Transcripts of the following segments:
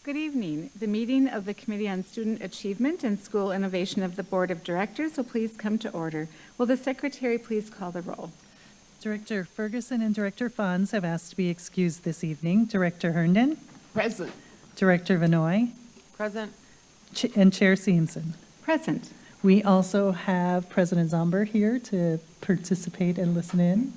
Good evening. The meeting of the Committee on Student Achievement and School Innovation of the Board of Directors will please come to order. Will the Secretary please call the roll? Director Ferguson and Director Fons have asked to be excused this evening. Director Herndon, Present. Director Vanoy, Present. and Chair Seamson. Present. We also have President Zomber here to participate and listen in.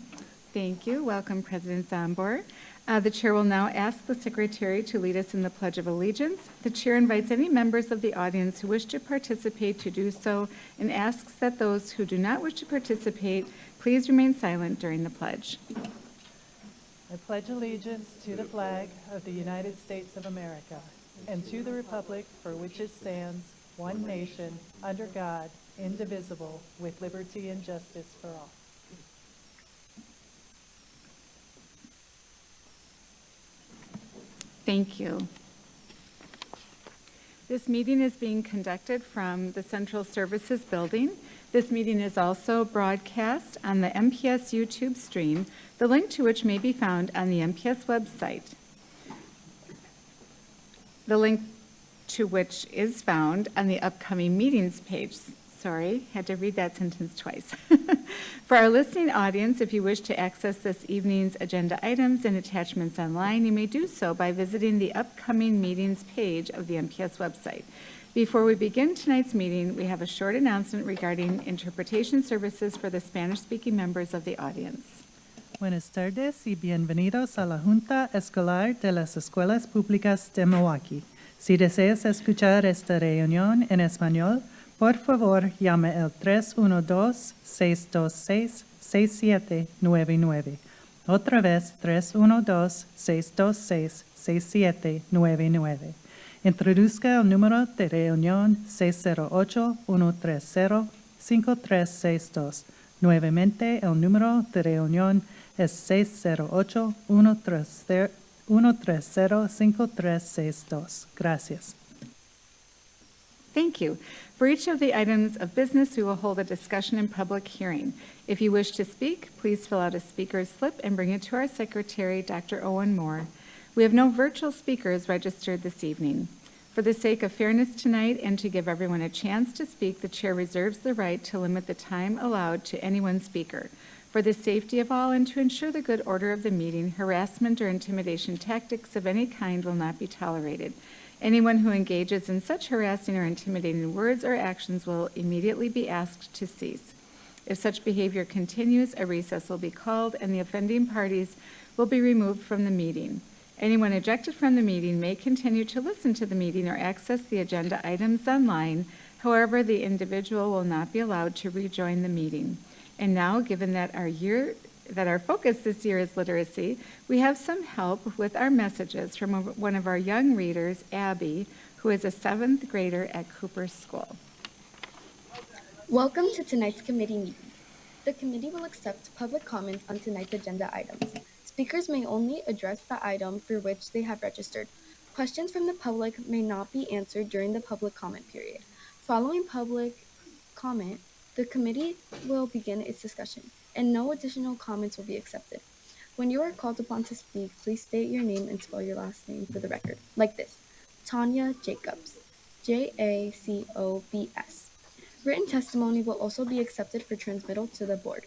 Thank you. Welcome, President Zombor. The Chair will now ask the Secretary to lead us in the Pledge of Allegiance. The Chair invites any members of the audience who wish to participate to do so and asks that those who do not wish to participate please remain silent during the pledge. I pledge allegiance to the flag of the United States of America and to the republic for which it stands, one nation, under God, indivisible, with liberty and justice for all. Thank you. This meeting is being conducted from the Central Services Building. This meeting is also broadcast on the MPS YouTube stream, the link to which may be found on the MPS website. The link to which is found on the upcoming meetings page. Sorry, had to read that sentence twice. For our listening audience, if you wish to access this evening's agenda items and attachments online, you may do so by visiting the upcoming meetings page of the MPS website. Before we begin tonight's meeting, we have a short announcement regarding interpretation services for the Spanish-speaking members of the audience. Buenas tardes y bienvenidos a la Junta Escolar de las Escuelas Públicas de Milwaukee. Si deseas escuchar esta reunión en español, por favor, llame al 312-626-6799. Otra vez, 312-626-6799. Introduzca el número de reunión 608-130-5362. Nuevamente, el número de reunión es 608-130-5362. Gracias. Thank you. For each of the items of business, we will hold a discussion and public hearing. If you wish to speak, please fill out a speaker's slip and bring it to our secretary, Dr. Owen Moore. We have no virtual speakers registered this evening. For the sake of fairness tonight and to give everyone a chance to speak, the chair reserves the right to limit the time allowed to any one speaker. For the safety of all and to ensure the good order of the meeting, harassment or intimidation tactics of any kind will not be tolerated. Anyone who engages in such harassing or intimidating words or actions will immediately be asked to cease. If such behavior continues, a recess will be called and the offending parties will be removed from the meeting. Anyone ejected from the meeting may continue to listen to the meeting or access the agenda items online. However, the individual will not be allowed to rejoin the meeting. And now, given that our focus this year is literacy, we have some help with our messages from one of our young readers, Abby, who is a 7th grader at Cooper School. Welcome to tonight's committee meeting. The committee will accept public comments on tonight's agenda items. Speakers may only address the item for which they have registered. Questions from the public may not be answered during the public comment period. Following public comment, the committee will begin its discussion, and no additional comments will be accepted. When you are called upon to speak, please state your name and spell your last name for the record, like this: Tanya Jacobs, Jacobs. Written testimony will also be accepted for transmittal to the board.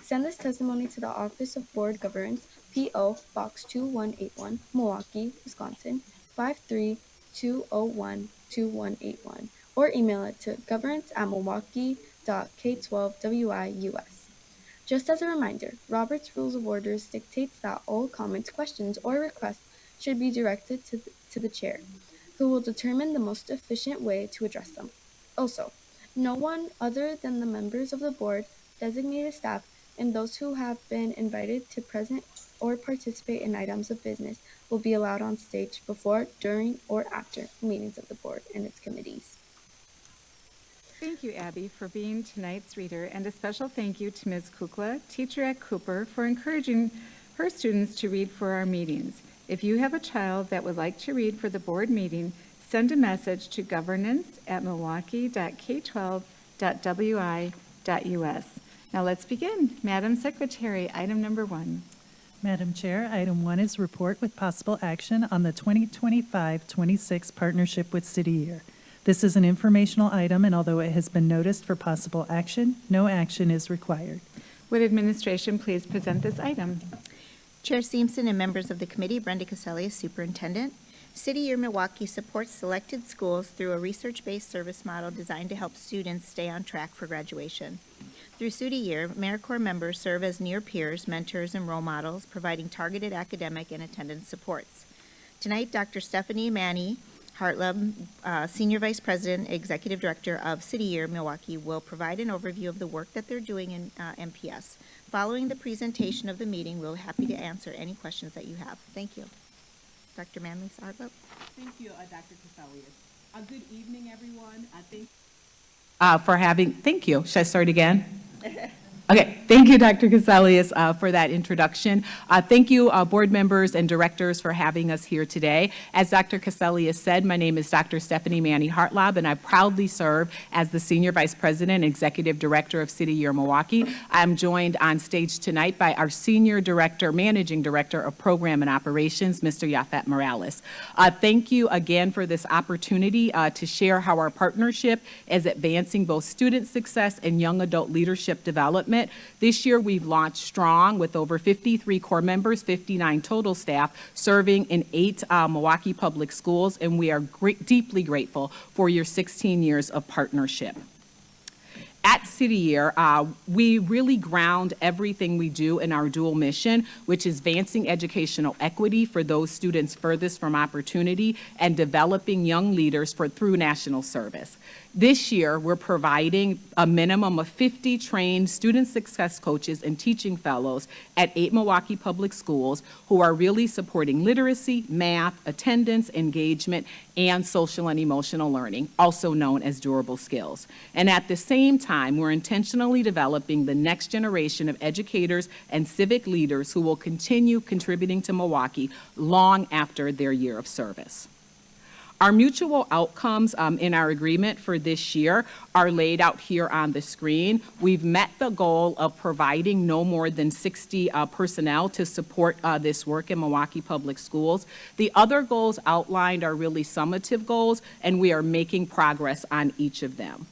Send this testimony to the Office of Board Governance, P.O. Box 2181, Milwaukee, Wisconsin, 532012181, or email it to governance@milwaukee.k12wi.us. Just as a reminder, Robert's Rules of Orders dictates that all comments, questions, or requests should be directed to the chair, who will determine the most efficient way to address them. Also, no one other than the members of the board, designated staff, and those who have been invited to present or participate in items of business will be allowed on stage before, during, or after meetings of the board and its committees. Thank you, Abby, for being tonight's reader, and a special thank you to Ms. Kukla, teacher at Cooper, for encouraging her students to read for our meetings. If you have a child that would like to read for the board meeting, send a message to governance@milwaukee.k12.wi.us. Now let's begin. Madam Secretary, item number 1. Madam Chair, item 1 is report with possible action on the 2025-26 partnership with City Year. This is an informational item, and although it has been noticed for possible action, no action is required. Would administration please present this item? Chair Simpson and members of the committee, Brenda Casselli is superintendent. City Year Milwaukee supports selected schools through a research-based service model designed to help students stay on track for graduation. Through City Year, AmeriCorps members serve as near peers, mentors, and role models, providing targeted academic and attendance supports. Tonight, Dr. Stephanie Manny Hartlub, Senior Vice President, Executive Director of City Year Milwaukee, will provide an overview of the work that they're doing in MPS. Following the presentation of the meeting, we're happy to answer any questions that you have. Thank you. Dr. Manley Hartlub. Thank you, Dr. Cassellius. Good evening, everyone. Thank you. Should I start again? Okay, thank you, Dr. Cassellius, for that introduction. Thank you, board members and directors, for having us here today. As Dr. Cassellius said, my name is Dr. Stephanie Manny Hartlub, and I proudly serve as the Senior Vice President and Executive Director of City Year Milwaukee. I'm joined on stage tonight by our Senior Director, Managing Director of Program and Operations, Mr. Yafet Morales. Thank you again for this opportunity to share how our partnership is advancing both student success and young adult leadership development. This year, we've launched strong with over 53 core members, 59 total staff, serving in 8 Milwaukee public schools, and we are deeply grateful for your 16 years of partnership. At City Year, we really ground everything we do in our dual mission, which is advancing educational equity for those students furthest from opportunity and developing young leaders through national service. This year, we're providing a minimum of 50 trained student success coaches and teaching fellows at 8 Milwaukee public schools who are really supporting literacy, math, attendance, engagement, and social and emotional learning, also known as durable skills. And at the same time, we're intentionally developing the next generation of educators and civic leaders who will continue contributing to Milwaukee long after their year of service. Our mutual outcomes in our agreement for this year are laid out here on the screen. We've met the goal of providing no more than 60 personnel to support this work in Milwaukee Public Schools. The other goals outlined are really summative goals, and we are making progress on each of them.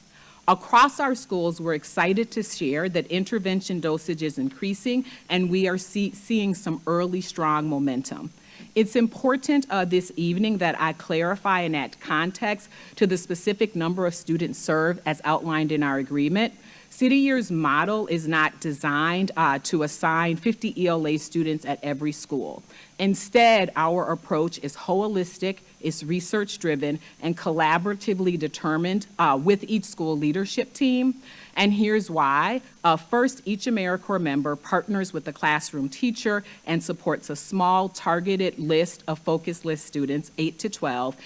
Across our schools, we're excited to share that intervention dosage is increasing, and we are seeing some early strong momentum. It's important this evening that I clarify and add context to the specific number of students served as outlined in our agreement. City Year's model is not designed to assign 50 ELA students at every school. Instead, our approach is holistic, is research-driven, and collaboratively determined with each school leadership team. And here's why. First, each AmeriCorps member partners with the classroom teacher and supports a small targeted list of focus list students, 8 to 12,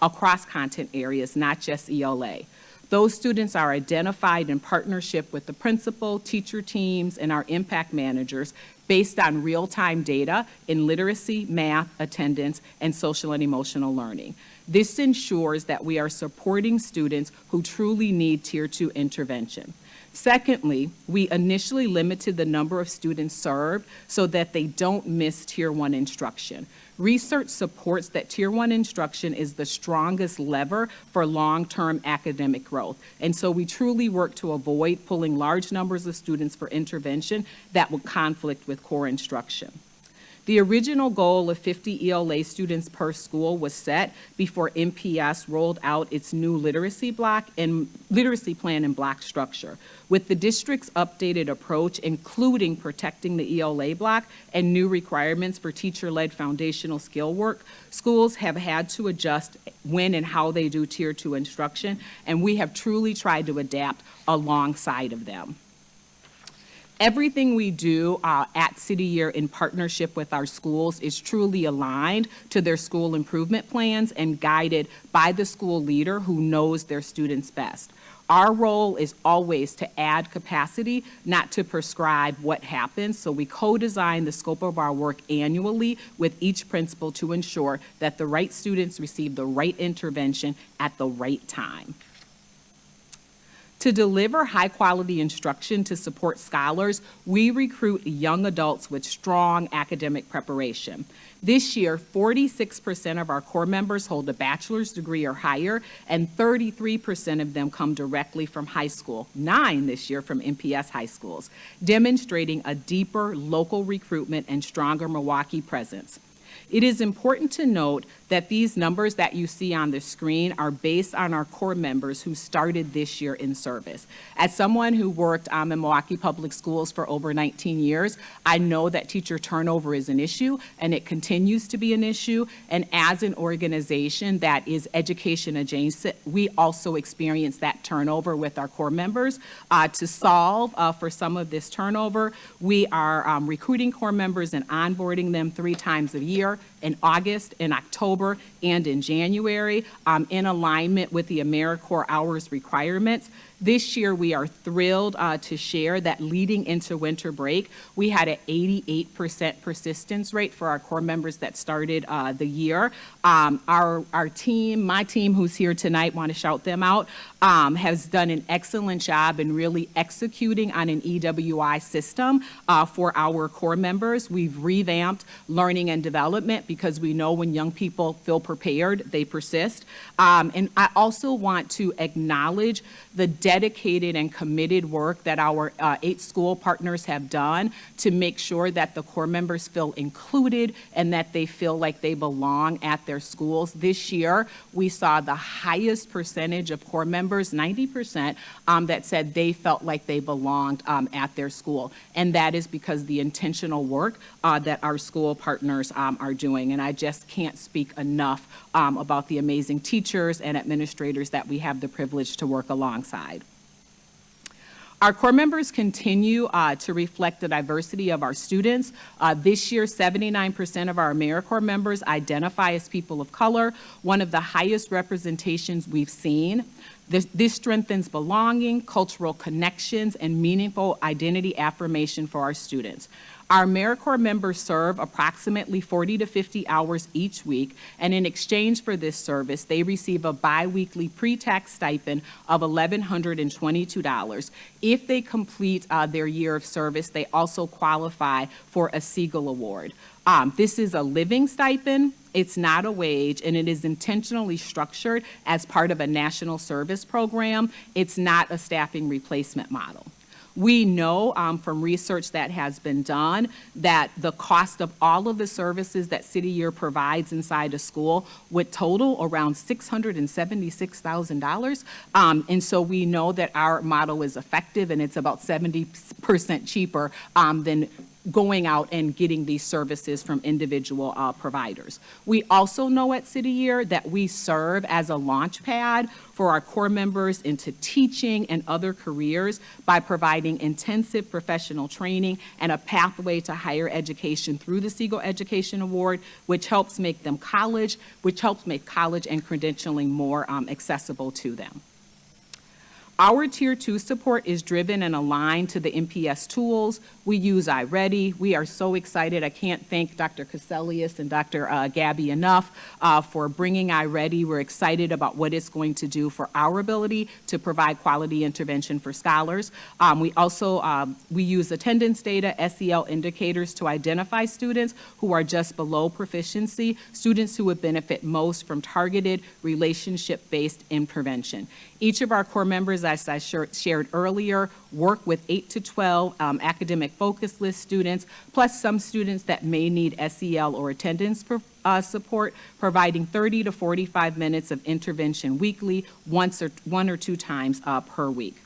across content areas, not just ELA. Those students are identified in partnership with the principal, teacher teams, and our impact managers based on real-time data in literacy, math, attendance, and social and emotional learning. This ensures that we are supporting students who truly need Tier 2 intervention. Secondly, we initially limited the number of students served so that they don't miss Tier 1 instruction. Research supports that Tier 1 instruction is the strongest lever for long-term academic growth. And so we truly work to avoid pulling large numbers of students for intervention that would conflict with core instruction. The original goal of 50 ELA students per school was set before MPS rolled out its new literacy plan and block structure. With the district's updated approach, including protecting the ELA block and new requirements for teacher-led foundational skill work, schools have had to adjust when and how they do Tier 2 instruction, and we have truly tried to adapt alongside of them. Everything we do at City Year in partnership with our schools is truly aligned to their school improvement plans and guided by the school leader who knows their students best. Our role is always to add capacity, not to prescribe what happens, so we co-design the scope of our work annually with each principal to ensure that the right students receive the right intervention at the right time. To deliver high-quality instruction to support scholars, we recruit young adults with strong academic preparation. This year, 46% of our corps members hold a bachelor's degree or higher, and 33% of them come directly from high school, 9 this year from MPS high schools, demonstrating a deeper local recruitment and stronger Milwaukee presence. It is important to note that these numbers that you see on the screen are based on our corps members who started this year in service. As someone who worked in Milwaukee Public Schools for over 19 years, I know that teacher turnover is an issue, and it continues to be an issue. And as an organization that is education adjacent, we also experience that turnover with our corps members. To solve for some of this turnover, we are recruiting corps members and onboarding them 3 times a year, in August, in October, and in January, in alignment with the AmeriCorps hours requirements. This year, we are thrilled to share that leading into winter break, we had an 88% persistence rate for our corps members that started the year. Our team, my team who's here tonight, want to shout them out, has done an excellent job in really executing on an EWI system for our corps members. We've revamped learning and development because we know when young people feel prepared, they persist. And I also want to acknowledge the dedicated and committed work that our 8 school partners have done to make sure that the corps members feel included and that they feel like they belong at their schools. This year, we saw the highest percentage of corps members, 90%, that said they felt like they belonged at their school. And that is because the intentional work that our school partners are doing. And I just can't speak enough about the amazing teachers and administrators that we have the privilege to work alongside. Our corps members continue to reflect the diversity of our students. This year, 79% of our AmeriCorps members identify as people of color, one of the highest representations we've seen. This strengthens belonging, cultural connections, and meaningful identity affirmation for our students. Our AmeriCorps members serve approximately 40 to 50 hours each week, and in exchange for this service, they receive a biweekly pre-tax stipend of $1,122. If they complete their year of service, they also qualify for a Siegel Award. This is a living stipend. It's not a wage, and it is intentionally structured as part of a national service program. It's not a staffing replacement model. We know from research that has been done that the cost of all of the services that City Year provides inside a school would total around $676,000. And so we know that our model is effective, and it's about 70% cheaper than going out and getting these services from individual providers. We also know at City Year that we serve as a launch pad for our corps members into teaching and other careers by providing intensive professional training and a pathway to higher education through the Siegel Education Award, which helps make college and credentialing more accessible to them. Our Tier 2 support is driven and aligned to the MPS tools. We use iReady. We are so excited. I can't thank Dr. Caselius and Dr. Gabby enough for bringing iReady. We're excited about what it's going to do for our ability to provide quality intervention for scholars. We also we use attendance data, SEL indicators to identify students who are just below proficiency, students who would benefit most from targeted relationship-based intervention. Each of our corps members, as I shared earlier, work with 8 to 12 academic focus list students, plus some students that may need SEL or attendance support, providing 30 to 45 minutes of intervention weekly, one or two times per week.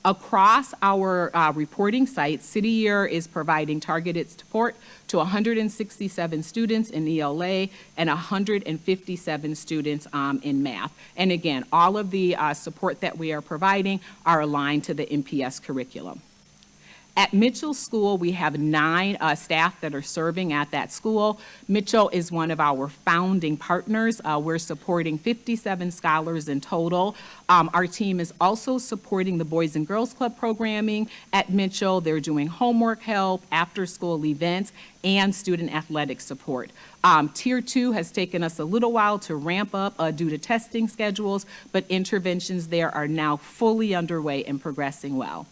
Across our reporting sites, City Year is providing targeted support to 167 students in ELA and 157 students in math. And again, all of the support that we are providing are aligned to the MPS curriculum. At Mitchell School, we have 9 staff that are serving at that school. Mitchell is one of our founding partners. We're supporting 57 scholars in total. Our team is also supporting the Boys and Girls Club programming at Mitchell. They're doing homework help, after-school events, and student athletic support. Tier 2 has taken us a little while to ramp up due to testing schedules, but interventions there are now fully underway and progressing well.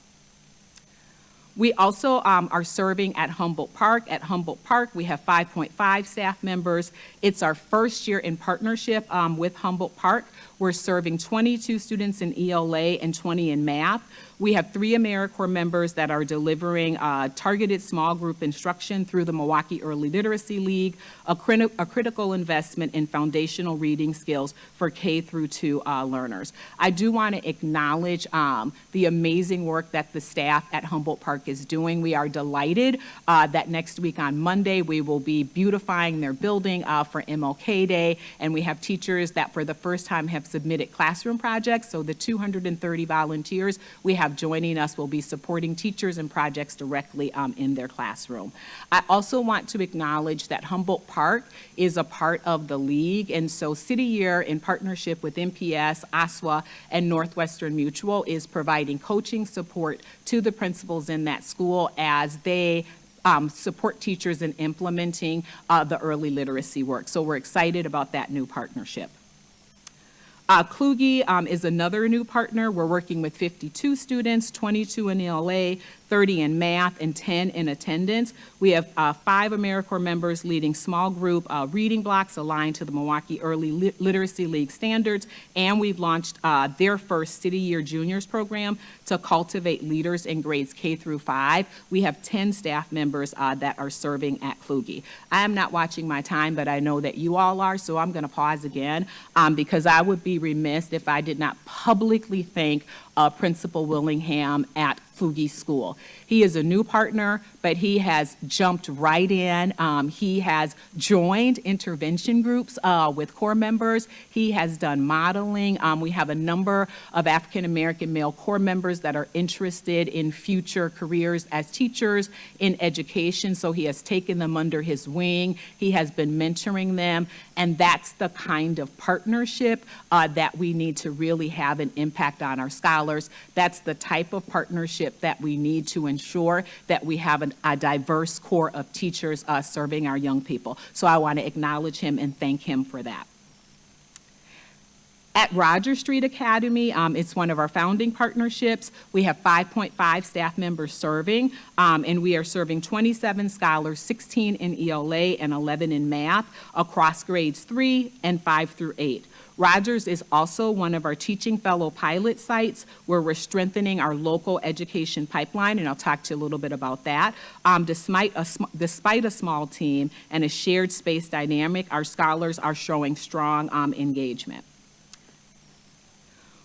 We also are serving at Humboldt Park. At Humboldt Park, we have 5.5 staff members. It's our first year in partnership with Humboldt Park. We're serving 22 students in ELA and 20 in math. We have 3 AmeriCorps members that are delivering targeted small group instruction through the Milwaukee Early Literacy League, a critical investment in foundational reading skills for K through 2 learners. I do want to acknowledge the amazing work that the staff at Humboldt Park is doing. We are delighted that next week on Monday we will be beautifying their building for MLK Day, and we have teachers that for the first time have submitted classroom projects. So the 230 volunteers we have joining us will be supporting teachers and projects directly in their classroom. I also want to acknowledge that Humboldt Park is a part of the league, and so City Year, in partnership with MPS, ASWA, and Northwestern Mutual, is providing coaching support to the principals in that school as they support teachers in implementing the early literacy work. So we're excited about that new partnership. Kluge is another new partner. We're working with 52 students, 22 in ELA, 30 in math, and 10 in attendance. We have 5 AmeriCorps members leading small group reading blocks aligned to the Milwaukee Early Literacy League standards, and we've launched their first City Year Juniors program to cultivate leaders in grades K through 5. We have 10 staff members that are serving at Kluge. I am not watching my time, but I know that you all are, so I'm going to pause again because I would be remiss if I did not publicly thank Principal Willingham at Kluge School. He is a new partner, but he has jumped right in. He has joined intervention groups with core members. He has done modeling. We have a number of African American male core members that are interested in future careers as teachers in education, so he has taken them under his wing. He has been mentoring them, and that's the kind of partnership that we need to really have an impact on our scholars. That's the type of partnership that we need to ensure that we have a diverse core of teachers serving our young people. So I want to acknowledge him and thank him for that. At Rogers Street Academy, it's one of our founding partnerships. We have 5.5 staff members serving, and we are serving 27 scholars, 16 in ELA and 11 in math across grades 3 and 5 through 8. Rogers is also one of our Teaching Fellow pilot sites where we're strengthening our local education pipeline, and I'll talk to you a little bit about that. Despite a small team and a shared space dynamic, our scholars are showing strong engagement.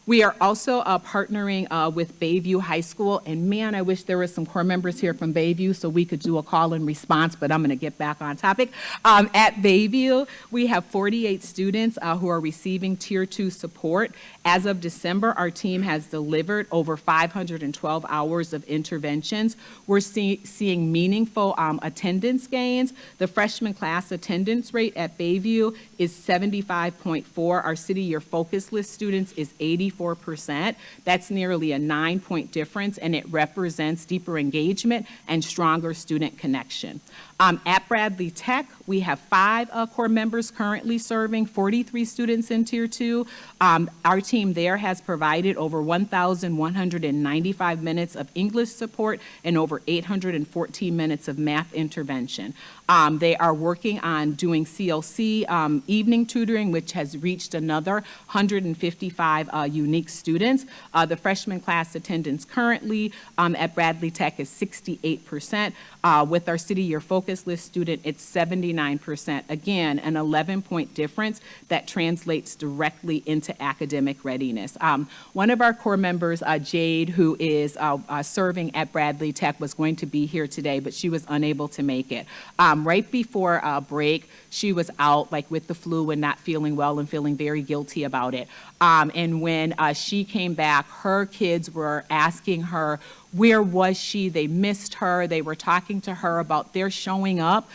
We are also partnering with Bayview High School, and man, I wish there were some core members here from Bayview so we could do a call and response, but I'm going to get back on topic. At Bayview, we have 48 students who are receiving Tier 2 support. As of December, our team has delivered over 512 hours of interventions. We're seeing meaningful attendance gains. The freshman class attendance rate at Bayview is 75.4. Our City Year Focus List students is 84%. That's nearly a 9-point difference, and it represents deeper engagement and stronger student connection. At Bradley Tech, we have 5 core members currently serving 43 students in Tier 2. Our team there has provided over 1,195 minutes of English support and over 814 minutes of math intervention. They are working on doing CLC evening tutoring, which has reached another 155 unique students. The freshman class attendance currently at Bradley Tech is 68%. With our City Year Focus List student, it's 79%. Again, an 11-point difference that translates directly into academic readiness. One of our core members, Jade, who is serving at Bradley Tech, was going to be here today, but she was unable to make it. Right before break, she was out with the flu and not feeling well and feeling very guilty about it. And when she came back, her kids were asking her, where was she? They missed her. They were talking to her about their showing up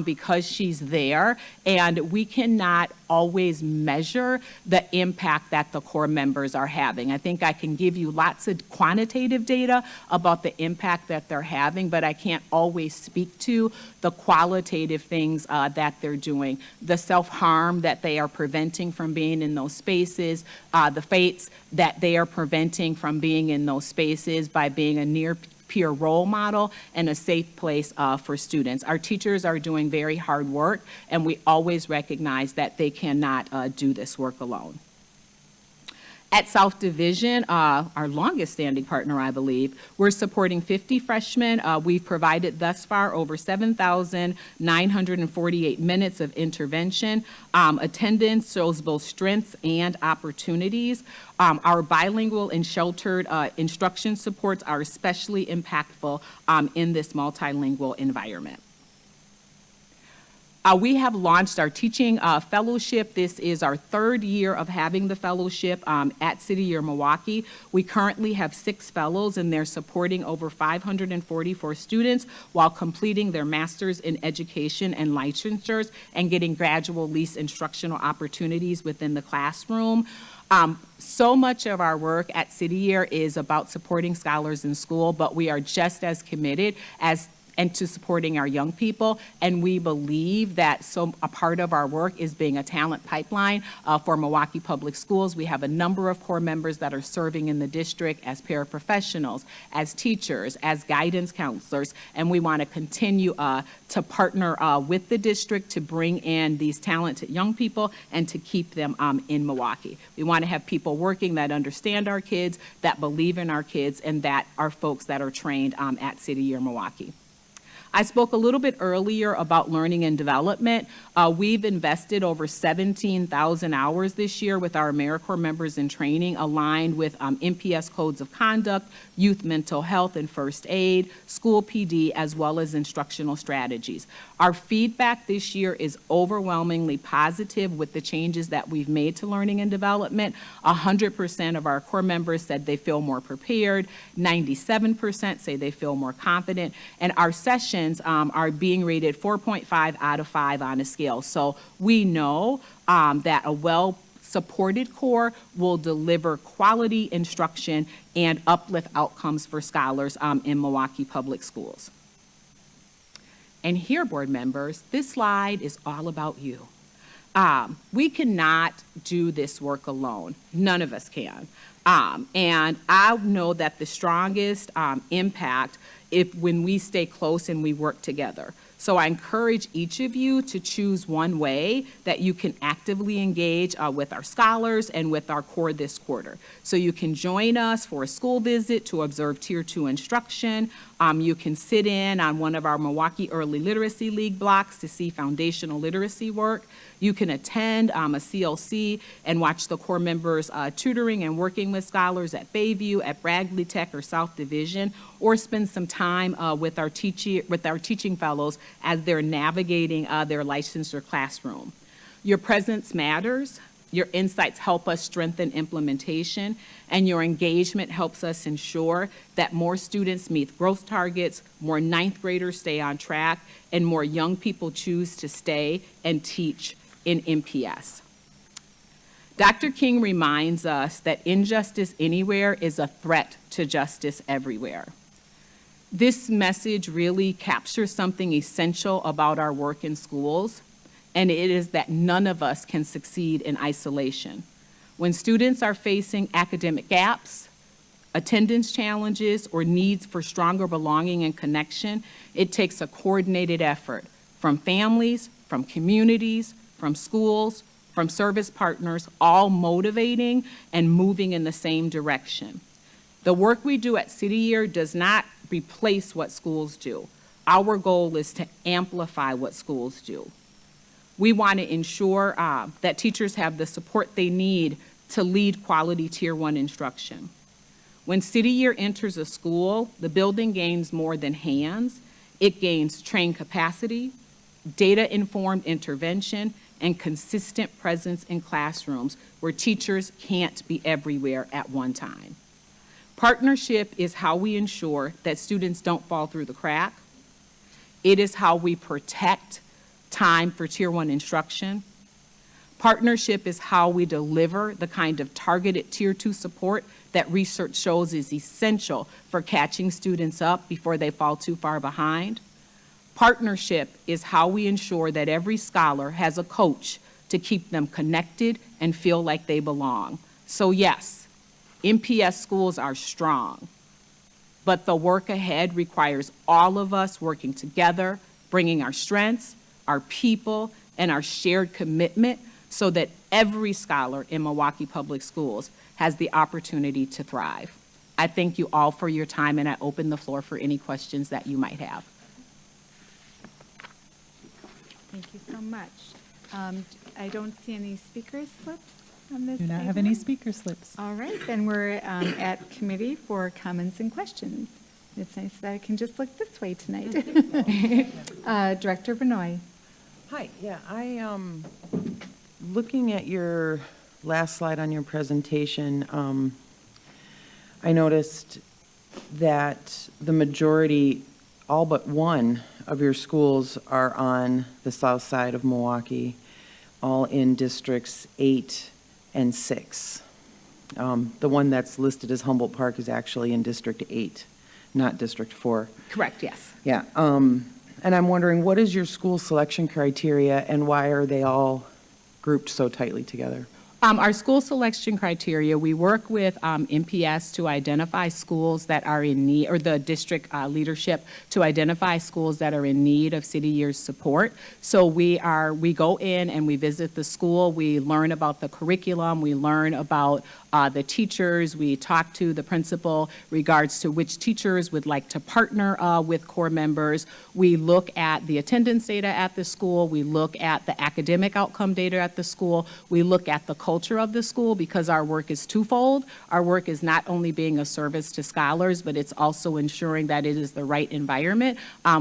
because she's there. And we cannot always measure the impact that the core members are having. I think I can give you lots of quantitative data about the impact that they're having, but I can't always speak to the qualitative things that they're doing. The self-harm that they are preventing from being in those spaces, the fates that they are preventing from being in those spaces by being a near peer role model and a safe place for students. Our teachers are doing very hard work, and we always recognize that they cannot do this work alone. At South Division, our longest standing partner, I believe, we're supporting 50 freshmen. We've provided thus far over 7,948 minutes of intervention. Attendance shows both strengths and opportunities. Our bilingual and sheltered instruction supports are especially impactful in this multilingual environment. We have launched our teaching fellowship. This is our third year of having the fellowship at City Year Milwaukee. We currently have 6 fellows, and they're supporting over 544 students while completing their master's in education and licensures and getting graduate lease instructional opportunities within the classroom. So much of our work at City Year is about supporting scholars in school, but we are just as committed and to supporting our young people. And we believe that a part of our work is being a talent pipeline for Milwaukee Public Schools. We have a number of core members that are serving in the district as paraprofessionals, as teachers, as guidance counselors, and we want to continue to partner with the district to bring in these talented young people and to keep them in Milwaukee. We want to have people working that understand our kids, that believe in our kids, and that are folks that are trained at City Year Milwaukee. I spoke a little bit earlier about learning and development. We've invested over 17,000 hours this year with our AmeriCorps members in training aligned with MPS codes of conduct, youth mental health and first aid, school PD, as well as instructional strategies. Our feedback this year is overwhelmingly positive with the changes that we've made to learning and development. 100% of our core members said they feel more prepared. 97% say they feel more confident. And our sessions are being rated 4.5 out of 5 on a scale. So we know that a well-supported core will deliver quality instruction and uplift outcomes for scholars in Milwaukee Public Schools. And here, board members, this slide is all about you. We cannot do this work alone. None of us can. And I know that the strongest impact when we stay close and we work together. So I encourage each of you to choose one way that you can actively engage with our scholars and with our core this quarter. So you can join us for a school visit to observe Tier 2 instruction. You can sit in on one of our Milwaukee Early Literacy League blocks to see foundational literacy work. You can attend a CLC and watch the core members tutoring and working with scholars at Bayview, at Bradley Tech, or South Division, or spend some time with our teaching fellows as they're navigating their licensure classroom. Your presence matters. Your insights help us strengthen implementation, and your engagement helps us ensure that more students meet growth targets, more ninth graders stay on track, and more young people choose to stay and teach in MPS. Dr. King reminds us that injustice anywhere is a threat to justice everywhere. This message really captures something essential about our work in schools, and it is that none of us can succeed in isolation. When students are facing academic gaps, attendance challenges, or needs for stronger belonging and connection, it takes a coordinated effort from families, from communities, from schools, from service partners, all motivating and moving in the same direction. The work we do at City Year does not replace what schools do. Our goal is to amplify what schools do. We want to ensure that teachers have the support they need to lead quality Tier 1 instruction. When City Year enters a school, the building gains more than hands. It gains trained capacity, data-informed intervention, and consistent presence in classrooms where teachers can't be everywhere at one time. Partnership is how we ensure that students don't fall through the crack. It is how we protect time for Tier 1 instruction. Partnership is how we deliver the kind of targeted Tier 2 support that research shows is essential for catching students up before they fall too far behind. Partnership is how we ensure that every scholar has a coach to keep them connected and feel like they belong. So yes, MPS schools are strong, but the work ahead requires all of us working together, bringing our strengths, our people, and our shared commitment so that every scholar in Milwaukee Public Schools has the opportunity to thrive. I thank you all for your time, and I open the floor for any questions that you might have. Thank you so much. I don't see any speaker slips on this. Do not have item. any speaker slips. All right, then we're at committee for comments and questions. It's nice that I can just look this way tonight. Director Benoit. Hi, yeah, looking at your last slide on your presentation, I noticed that the majority, all but one of your schools are on the south side of Milwaukee, all in districts 8 and 6. The one that's listed as Humboldt Park is actually in District 8, not District 4. Correct, yes. Yeah, and I'm wondering, what is your school selection criteria, and why are they all grouped so tightly together? Our school selection criteria, we work with MPS to identify schools that are in need, or the district leadership to identify schools that are in need of City Year's support. So we go in and we visit the school, we learn about the curriculum, we learn about the teachers, we talk to the principal regards to which teachers would like to partner with core members. We look at the attendance data at the school, we look at the academic outcome data at the school, we look at the culture of the school, because our work is twofold. Our work is not only being a service to scholars, but it's also ensuring that it is the right environment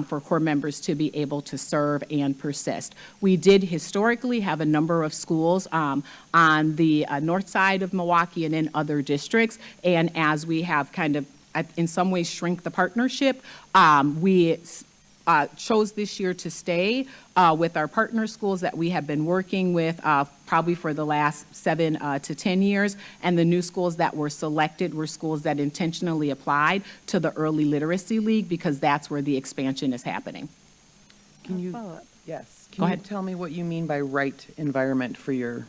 for core members to be able to serve and persist. We did historically have a number of schools on the north side of Milwaukee and in other districts, and as we have kind of in some ways shrink the partnership, we chose this year to stay with our partner schools that we have been working with probably for the last 7 to 10 years, and the new schools that were selected were schools that intentionally applied to the Early Literacy League, because that's where the expansion is happening. Can you, follow-up. yes, Go can you ahead. tell me what you mean by right environment for your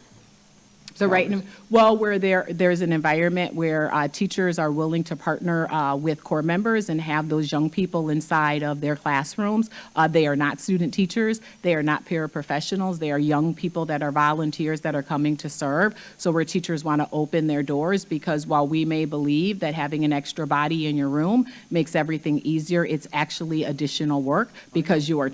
The right, scholars? well, where there's an environment where teachers are willing to partner with core members and have those young people inside of their classrooms. They are not student teachers, they are not paraprofessionals, they are young people that are volunteers that are coming to serve. So where teachers want to open their doors, because while we may believe that having an extra body in your room makes everything easier, it's actually additional work, because you are,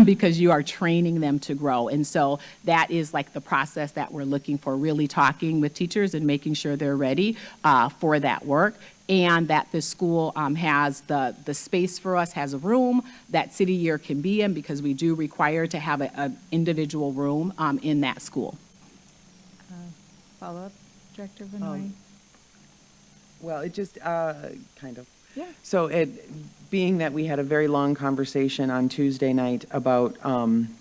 because you are training them to grow. And so that is like the process that we're looking for, really talking with teachers and making sure they're ready for that work, and that the school has the space for us, has a room that City Year can be in, because we do require to have an individual room in that school. Follow-up, Director Benoit. Well, it just, kind of. Yeah. So being that we had a very long conversation on Tuesday night about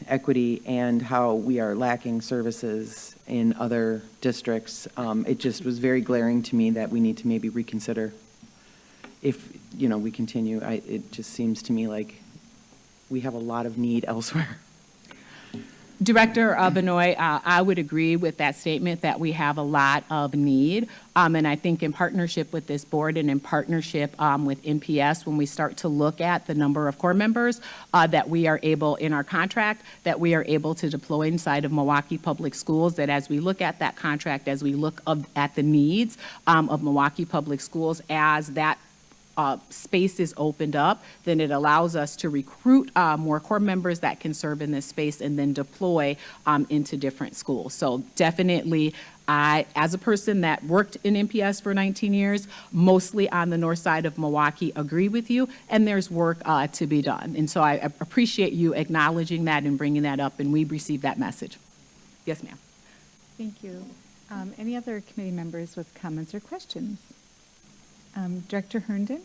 equity and how we are lacking services in other districts, it just was very glaring to me that we need to maybe reconsider if, we continue. It just seems to me like we have a lot of need elsewhere. Director Benoit, I would agree with that statement that we have a lot of need. And I think in partnership with this board and in partnership with MPS, when we start to look at the number of core members that we are able, in our contract, that we are able to deploy inside of Milwaukee Public Schools, that as we look at that contract, as we look at the needs of Milwaukee Public Schools, as that space is opened up, then it allows us to recruit more core members that can serve in this space and then deploy into different schools. So definitely, I, as a person that worked in MPS for 19 years, mostly on the north side of Milwaukee, agree with you, and there's work to be done. And so I appreciate you acknowledging that and bringing that up, and we received that message. Yes, ma'am. Thank you. Any other committee members with comments or questions? Director Herndon?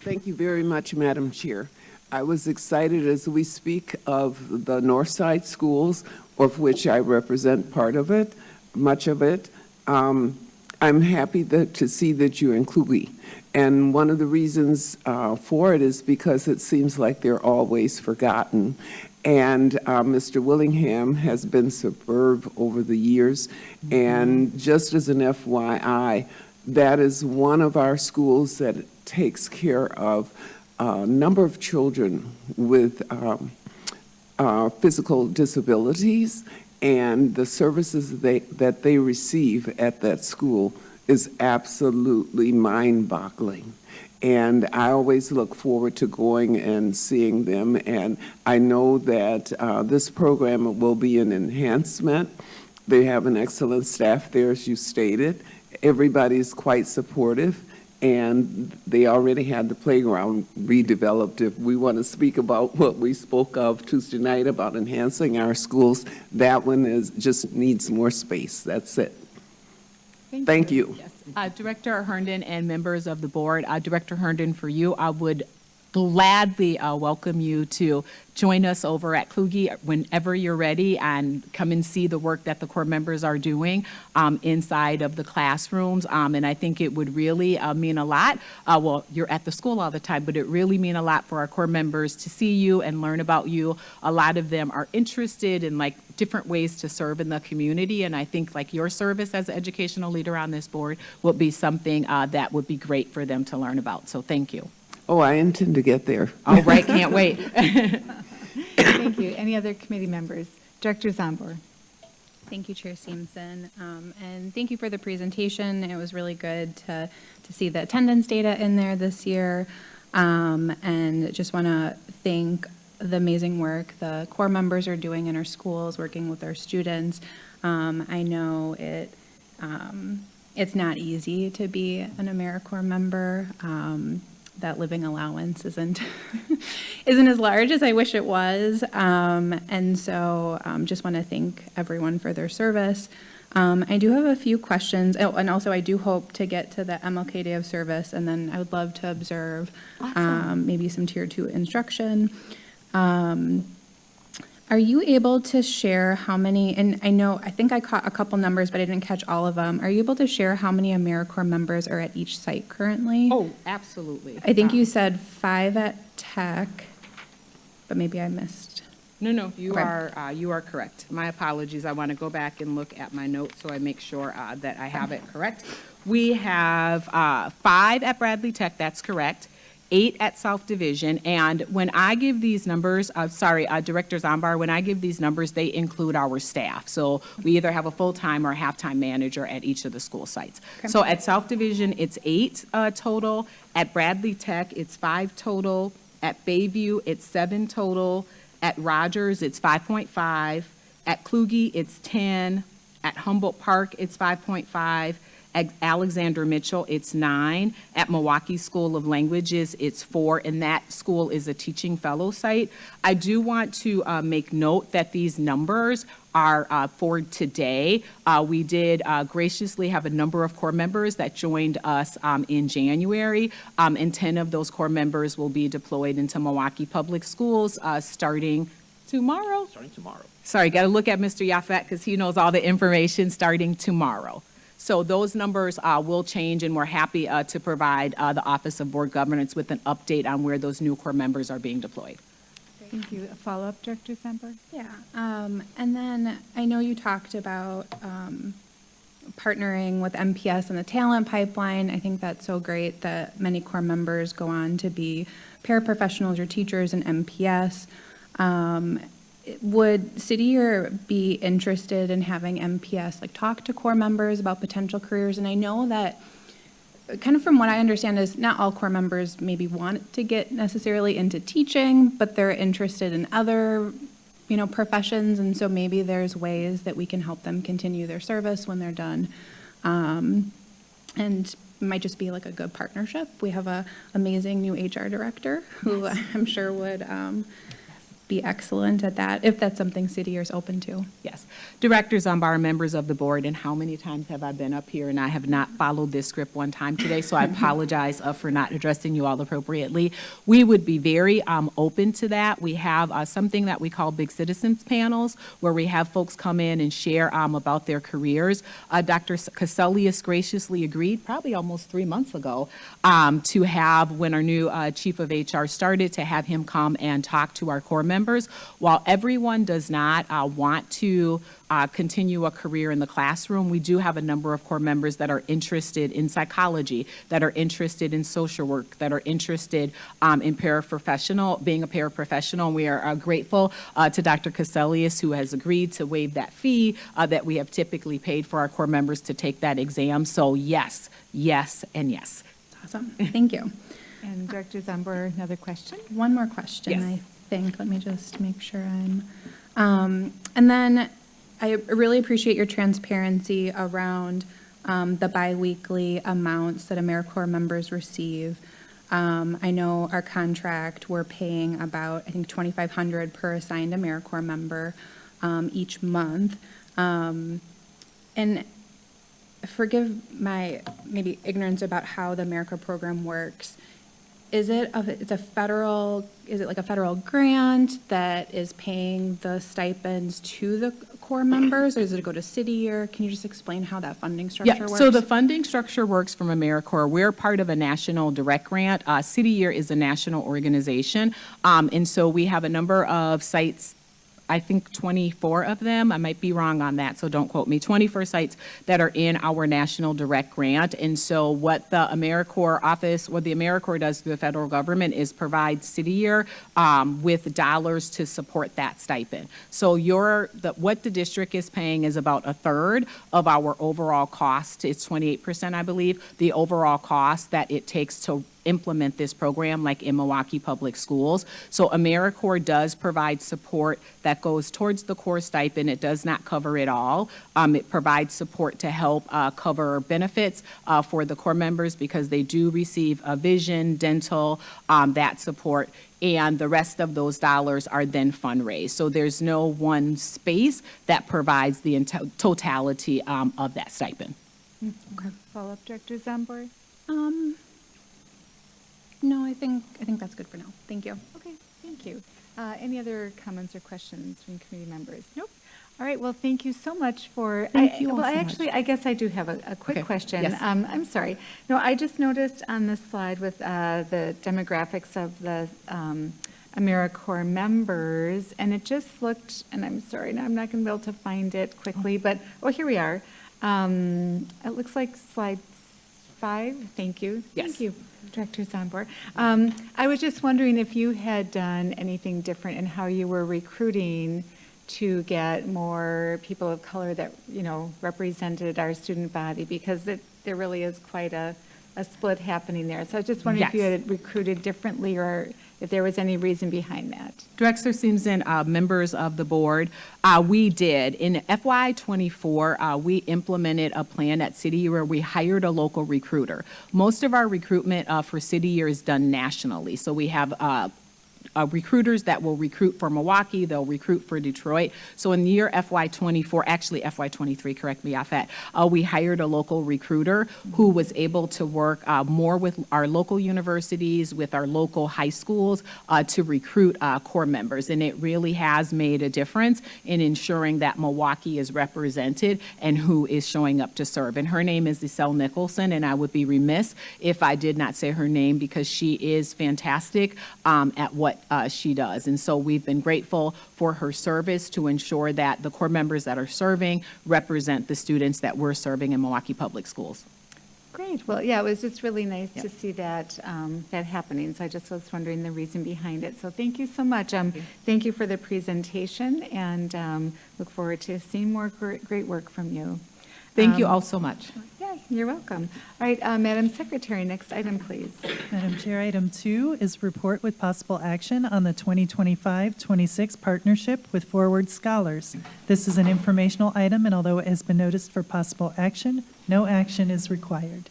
Thank you very much, Madam Chair. I was excited as we speak of the Northside schools, of which I represent part of it, much of it. I'm happy to see that you include we. And one of the reasons for it is because it seems like they're always forgotten. And Mr. Willingham has been superb over the years. And just as an FYI, that is one of our schools that takes care of a number of children with physical disabilities, and the services that they receive at that school is absolutely mind-boggling. And I always look forward to going and seeing them, and I know that this program will be an enhancement. They have an excellent staff there, as you stated. Everybody's quite supportive, and they already had the playground redeveloped. If we want to speak about what we spoke of Tuesday night about enhancing our schools, that one just needs more space. That's it. Thank you. Yes. Director Herndon and members of the board, Director Herndon, for you, I would gladly welcome you to join us over at Kluge whenever you're ready and come and see the work that the core members are doing inside of the classrooms. And I think it would really mean a lot. Well, you're at the school all the time, but it really mean a lot for our core members to see you and learn about you. A lot of them are interested in like different ways to serve in the community. And I think like your service as an educational leader on this board would be something that would be great for them to learn about. So thank you. Oh, I intend to get there. All right, can't wait. Thank you. Any other committee members? Director Zombor? Thank you, Chair Simpson, and thank you for the presentation. It was really good to see the attendance data in there this year, and just want to thank the amazing work the core members are doing in our schools, working with our students. I know it's not easy to be an AmeriCorps member. That living allowance isn't as large as I wish it was, and so just want to thank everyone for their service. I do have a few questions, and also I do hope to get to the MLK Day of Service, and then I would love to observe maybe some Tier 2 instruction. Are you able to share how many, and I think I caught a couple numbers, but I didn't catch all of them. Are you able to share how many AmeriCorps members are at each site currently? Oh, absolutely. I think you said 5 at Tech, but maybe I missed. No, you Okay. you are correct. My apologies. I want to go back and look at my notes so I make sure that I have it correct. We have 5 at Bradley Tech, that's correct. 8 at South Division, and when I give these numbers, Director Zombar, when I give these numbers, they include our staff. So we either have a full-time or a half-time manager at each of the school sites. Okay. So at South Division, it's 8 total. At Bradley Tech, it's 5 total. At Bayview, it's 7 total. At Rogers, it's 5.5. At Kluge, it's 10. At Humboldt Park, it's 5.5. At Alexander Mitchell, it's 9. At Milwaukee School of Languages, it's 4, and that school is a teaching fellow site. I do want to make note that these numbers are for today. We did graciously have a number of core members that joined us in January, and 10 of those core members will be deployed into Milwaukee Public Schools starting tomorrow. Sorry, got to look at Mr. Yafet because he knows all the information starting tomorrow. So those numbers will change, and we're happy to provide the Office of Board Governance with an update on where those new core members are being deployed. Thank you. A follow-up, Director Zombor? Yeah, and then I know you talked about partnering with MPS and the talent pipeline. I think that's so great that many core members go on to be paraprofessionals or teachers in MPS. Would City Year be interested in having MPS like talk to core members about potential careers? And I know that kind of from what I understand is not all core members maybe want to get necessarily into teaching, but they're interested in other, professions. And so maybe there's ways that we can help them continue their service when they're done. And it might just be like a good partnership. We have a amazing new HR director who I'm sure would be excellent at that, if that's something city year is open to. Yes. Director Zumbar, members of the board, and how many times have I been up here and I have not followed this script one time today, so I apologize for not addressing you all appropriately. We would be very open to that. We have something that we call Big Citizens Panels, where we have folks come in and share about their careers. Dr. Caselius graciously agreed, probably almost 3 months ago, to have, when our new chief of HR started, to have him come and talk to our core members. While everyone does not want to continue a career in the classroom, we do have a number of core members that are interested in psychology, that are interested in social work, that are interested in being a paraprofessional. We are grateful to Dr. Caselius, who has agreed to waive that fee that we have typically paid for our core members to take that exam. So yes, yes, and yes. Awesome. Thank you. And Director Zumber, another question? One more question, Yes. I think. Let me just make sure and then I really appreciate your transparency around the biweekly amounts that AmeriCorps members receive. I know our contract, we're paying about, I think, $2,500 per assigned AmeriCorps member each month. And forgive my maybe ignorance about how the AmeriCorps program works. Is it like a federal grant that is paying the stipends to the core members, or does it go to city year? Can you just explain how that funding structure works? So the funding structure works from AmeriCorps. We're part of a national direct grant. City Year is a national organization, and so we have a number of sites. I think 24 of them, I might be wrong on that, so don't quote me, 24 sites that are in our national direct grant. And so what the AmeriCorps does through the federal government is provide City Year with dollars to support that stipend. So what the district is paying is about a third of our overall cost. It's 28%, I believe, the overall cost that it takes to implement this program, like in Milwaukee Public Schools. So AmeriCorps does provide support that goes towards the core stipend. It does not cover it all. It provides support to help cover benefits for the core members, because they do receive vision, dental, that support, and the rest of those dollars are then fundraised. So there's no one space that provides the totality of that stipend. Okay. Follow-up, Director Zambor? No, I think that's good for now. Thank you. Okay, thank you. Any other comments or questions from committee members? Nope. All right, well, thank you so much for. Thank you all so I guess I do have a quick Okay, question. yes. I'm sorry. No, I just noticed on this slide with the demographics of the AmeriCorps members, and it just looked, and I'm sorry, now I'm not going to be able to find it quickly, but, here we are. It looks like slide 5. Thank you. Yes. Thank you, Director Zambor. I was just wondering if you had done anything different in how you were recruiting to get more people of color that, represented our student body, because there really is quite a split happening there. So I was just wondering if you Yes. had recruited differently, or if there was any reason behind that. Director Simpson, members of the board, we did. In FY24, we implemented a plan at City Year where we hired a local recruiter. Most of our recruitment for City Year is done nationally. So we have recruiters that will recruit for Milwaukee, they'll recruit for Detroit. So in the year FY24, actually FY23, correct me off that, we hired a local recruiter who was able to work more with our local universities, with our local high schools to recruit core members. And it really has made a difference in ensuring that Milwaukee is represented and who is showing up to serve. And her name is Iselle Nicholson, and I would be remiss if I did not say her name, because she is fantastic at what she does. And so we've been grateful for her service to ensure that the core members that are serving represent the students that we're serving in Milwaukee Public Schools. Great. Well, yeah, it was just really nice to see that that happening. So I just was wondering the reason behind it. So thank you so much. Thank you for the presentation, and look forward to seeing more great work from you. Thank you all so much. Yeah, you're welcome. All right, Madam Secretary, next item, please. Madam Chair, item 2 is report with possible action on the 2025-26 partnership with Forward Scholars. This is an informational item, and although it has been noticed for possible action, no action is required.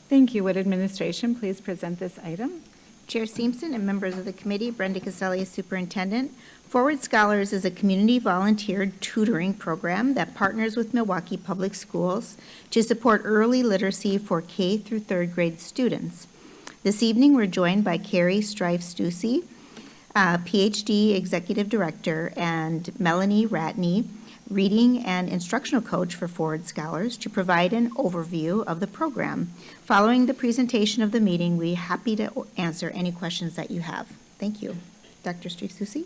Thank you. Would administration please present this item? Chair Simpson and members of the committee, Brenda Caselli is superintendent. Forward Scholars is a community volunteer tutoring program that partners with Milwaukee Public Schools to support early literacy for K through third grade students. This evening, we're joined by Carrie Strife-Stussy, PhD Executive Director, and Melanie Ratney, Reading and Instructional Coach for Forward Scholars, to provide an overview of the program. Following the presentation of the meeting, we're happy to answer any questions that you have. Thank you. Dr. Strife-Stussy?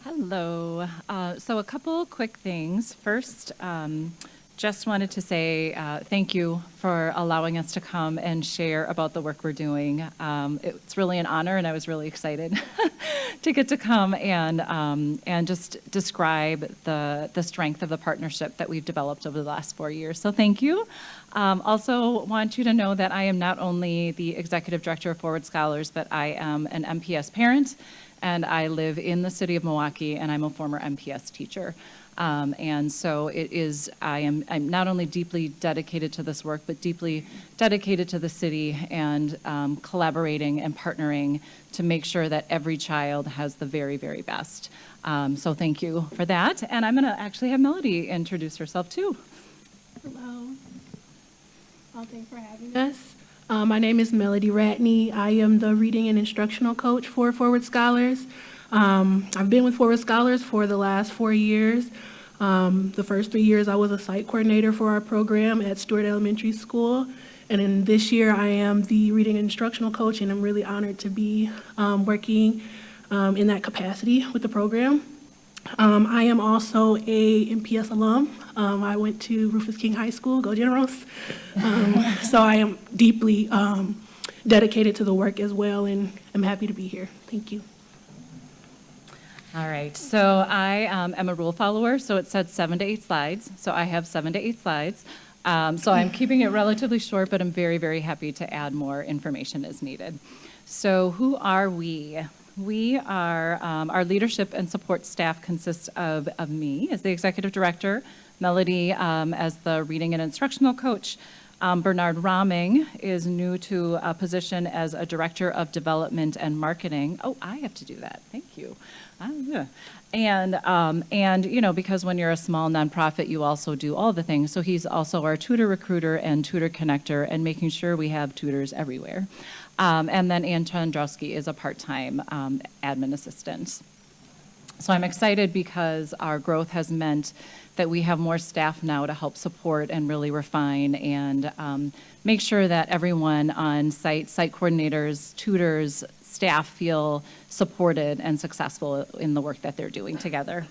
Hello. So a couple quick things. First, just wanted to say thank you for allowing us to come and share about the work we're doing. It's really an honor, and I was really excited to get to come and just describe the strength of the partnership that we've developed over the last 4 years. So thank you. Also want you to know that I am not only the Executive Director of Forward Scholars, but I am an MPS parent, and I live in the city of Milwaukee, and I'm a former MPS teacher. And so I'm not only deeply dedicated to this work, but deeply dedicated to the city and collaborating and partnering to make sure that every child has the very, very best. So thank you for that. And I'm going to actually have Melody introduce herself too. Hello. Thanks for having us. My name is Melody Ratney. I am the Reading and Instructional Coach for Forward Scholars. I've been with Forward Scholars for the last 4 years. The first 3 years I was a site coordinator for our program at Stewart Elementary School. And in this year I am the Reading and Instructional Coach, and I'm really honored to be working in that capacity with the program. I am also a MPS alum. I went to Rufus King High School, go Generals. So I am deeply dedicated to the work as well, and I'm happy to be here. Thank you. All right, so I am a rule follower, so it said 7 to 8 slides. So I have 7 to 8 slides. So I'm keeping it relatively short, but I'm very, very happy to add more information as needed. So who are we? We are, our leadership and support staff consists of me as the executive director, Melody as the reading and instructional coach. Bernard Raming is new to a position as a director of development and marketing. Oh, I have to do that. Thank you. And you know, because when you're a small nonprofit, you also do all the things. So he's also our tutor recruiter and tutor connector, and making sure we have tutors everywhere. And then Ann Chandrowski is a part-time admin assistant. So I'm excited because our growth has meant that we have more staff now to help support and really refine and make sure that everyone on site coordinators, tutors, staff feel supported and successful in the work that they're doing together.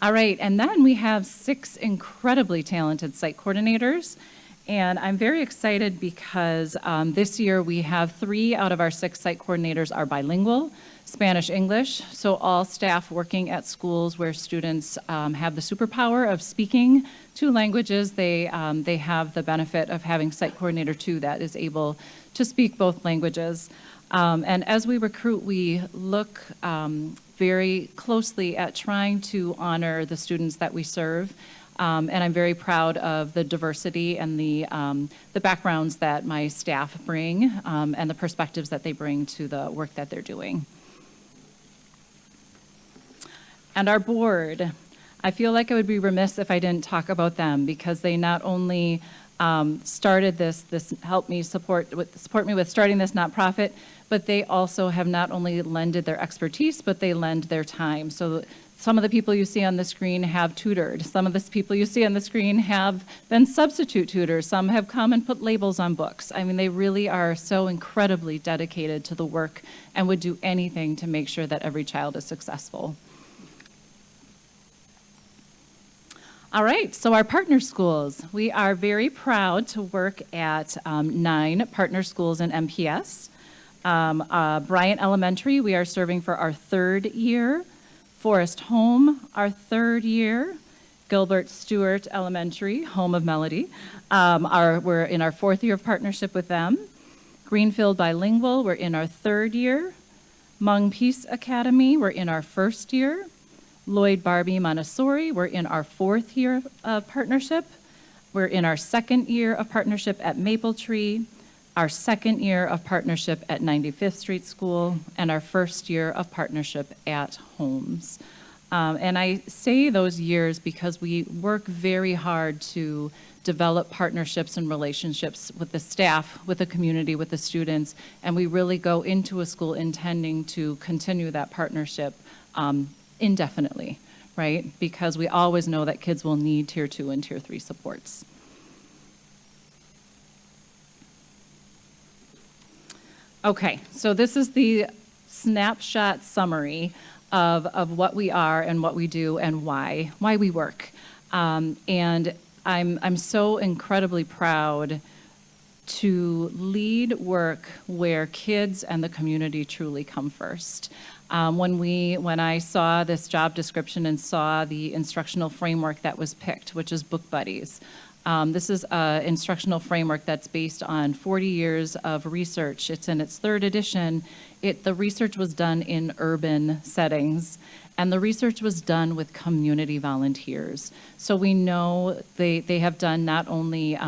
All right, and then we have 6 incredibly talented site coordinators. And I'm very excited because this year we have 3 out of our 6 site coordinators are bilingual, Spanish-English. So all staff working at schools where students have the superpower of speaking 2 languages, they have the benefit of having site coordinator 2 that is able to speak both languages. And as we recruit, we look very closely at trying to honor the students that we serve. And I'm very proud of the diversity and the backgrounds that my staff bring and the perspectives that they bring to the work that they're doing. And our board, I feel like I would be remiss if I didn't talk about them, because they not only started this helped me support me with starting this nonprofit, but they also have not only lended their expertise, but they lend their time. So some of the people you see on the screen have tutored. Some of the people you see on the screen have been substitute tutors. Some have come and put labels on books. I mean, they really are so incredibly dedicated to the work and would do anything to make sure that every child is successful. All right, so our partner schools. We are very proud to work at 9 partner schools in MPS. Bryant Elementary, we are serving for our 3rd year. Forest Home, our 3rd year. Gilbert Stewart Elementary, home of Melody. We're in our 4th year of partnership with them. Greenfield Bilingual, we're in our 3rd year. Hmong Peace Academy, we're in our 1st year. Lloyd Barbie Montessori, we're in our 4th year of partnership. We're in our 2nd year of partnership at Maple Tree. our second year of partnership at 95th Street School, and our first year of partnership at Holmes. And I say those years because we work very hard to develop partnerships and relationships with the staff, with the community, with the students, and we really go into a school intending to continue that partnership indefinitely, right? Because we always know that kids will need Tier 2 and Tier 3 supports. Okay, so this is the snapshot summary of what we are and what we do and why we work. And I'm so incredibly proud to lead work where kids and the community truly come first. When I saw this job description and saw the instructional framework that was picked, which is Book Buddies, this is an instructional framework that's based on 40 years of research. It's in its third edition. The research was done in urban settings, and the research was done with community volunteers. So we know they have done not only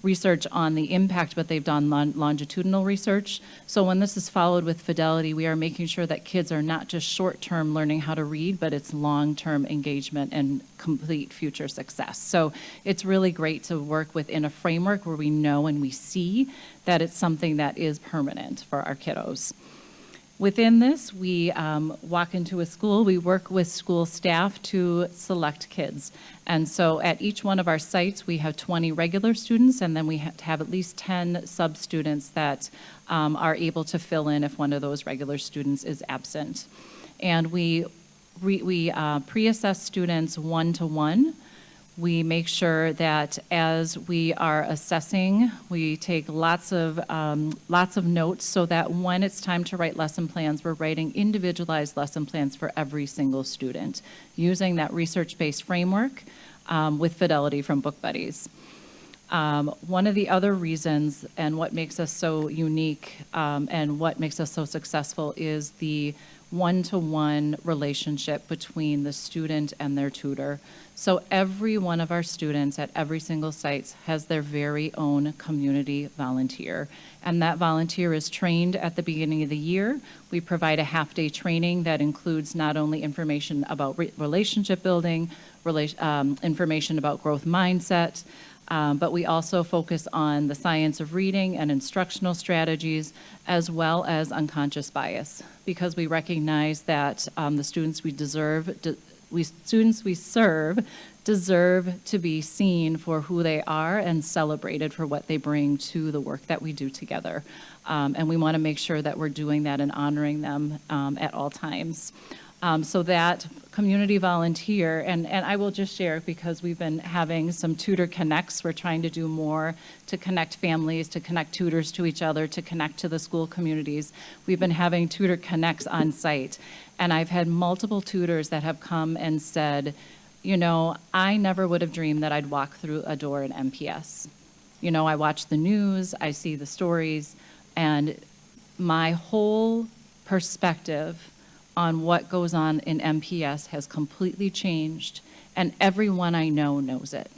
research on the impact, but they've done longitudinal research. So when this is followed with fidelity, we are making sure that kids are not just short-term learning how to read, but it's long-term engagement and complete future success. So it's really great to work within a framework where we know and we see that it's something that is permanent for our kiddos. Within this, we walk into a school, we work with school staff to select kids. And so at each one of our sites, we have 20 regular students, and then we have at least 10 sub-students that are able to fill in if one of those regular students is absent. And we pre-assess students one-to-one. We make sure that as we are assessing, we take lots of notes so that when it's time to write lesson plans, we're writing individualized lesson plans for every single student, using that research-based framework with fidelity from Book Buddies. One of the other reasons and what makes us so unique and what makes us so successful is the one-to-one relationship between the student and their tutor. So every one of our students at every single site has their very own community volunteer. And that volunteer is trained at the beginning of the year. We provide a half-day training that includes not only information about relationship building, information about growth mindset, but we also focus on the science of reading and instructional strategies, as well as unconscious bias, because we recognize that the students we serve deserve to be seen for who they are and celebrated for what they bring to the work that we do together. And we want to make sure that we're doing that and honoring them at all times. So that community volunteer, and I will just share because we've been having some tutor connects. We're trying to do more to connect families, to connect tutors to each other, to connect to the school communities. We've been having tutor connects on site, and I've had multiple tutors that have come and said, you know, I never would have dreamed that I'd walk through a door in MPS. You know, I watch the news, I see the stories, and my whole perspective on what goes on in MPS has completely changed, and everyone I know knows it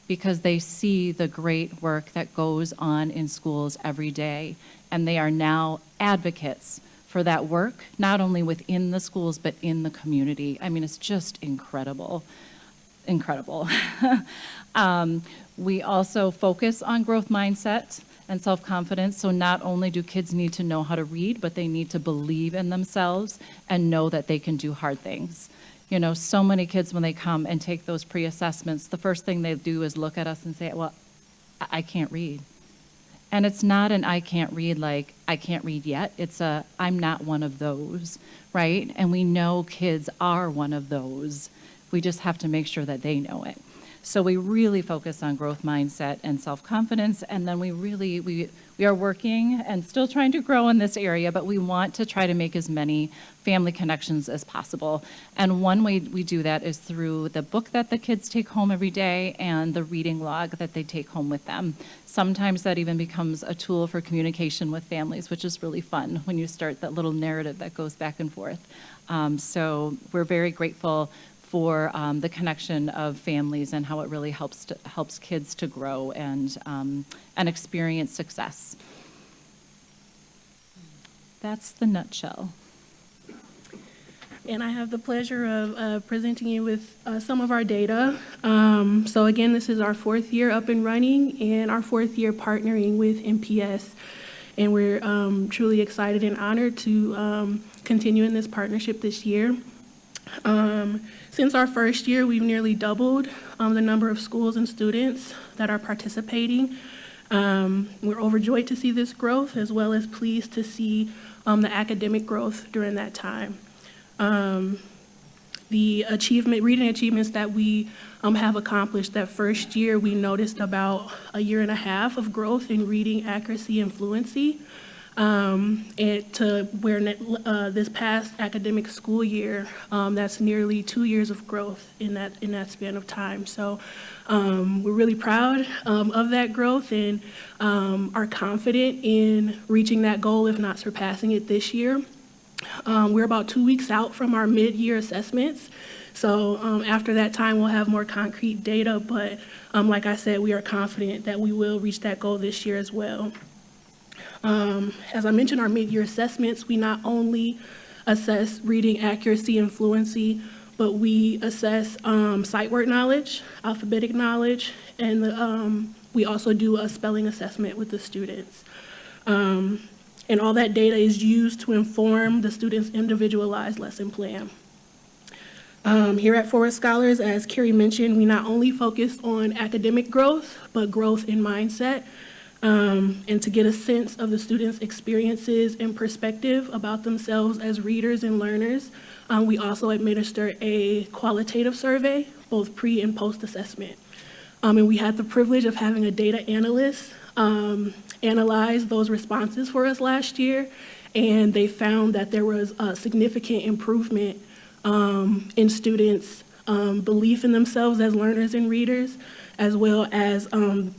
because they see the great work that goes on in schools every day, and they are now advocates for that work, not only within the schools, but in the community. I mean, it's just incredible, incredible. We also focus on growth mindset and self-confidence. So not only do kids need to know how to read, but they need to believe in themselves and know that they can do hard things. You know, so many kids, when they come and take those pre-assessments, the first thing they do is look at us and say, well, I can't read. And it's not an I can't read like I can't read yet. It's a I'm not one of those, right? And we know kids are one of those. We just have to make sure that they know it. So we really focus on growth mindset and self-confidence, and then we are working and still trying to grow in this area, but we want to try to make as many family connections as possible. And one way we do that is through the book that the kids take home every day and the reading log that they take home with them. Sometimes that even becomes a tool for communication with families, which is really fun when you start that little narrative that goes back and forth. So we're very grateful for the connection of families and how it really helps kids to grow and experience success. That's the nutshell. And I have the pleasure of presenting you with some of our data. So again, this is our 4th year up and running and our 4th year partnering with MPS. And we're truly excited and honored to continue in this partnership this year. Since our first year, we've nearly doubled the number of schools and students that are participating. We're overjoyed to see this growth, as well as pleased to see the academic growth during that time. The reading achievements that we have accomplished that first year, we noticed about a year and a half of growth in reading accuracy and fluency, and to where this past academic school year, that's nearly 2 years of growth in that span of time. So we're really proud of that growth and are confident in reaching that goal, if not surpassing it this year. We're about 2 weeks out from our mid-year assessments. So after that time, we'll have more concrete data, but like I said, we are confident that we will reach that goal this year as well. As I mentioned, our mid-year assessments, we not only assess reading accuracy and fluency, but we assess sight word knowledge, alphabetic knowledge, and we also do a spelling assessment with the students. And all that data is used to inform the students' individualized lesson plan. Here at Forward Scholars, as Carrie mentioned, we not only focus on academic growth, but growth in mindset, and to get a sense of the students' experiences and perspective about themselves as readers and learners. We also administer a qualitative survey, both pre and post-assessment. And we had the privilege of having a data analyst analyze those responses for us last year, and they found that there was a significant improvement in students' belief in themselves as learners and readers, as well as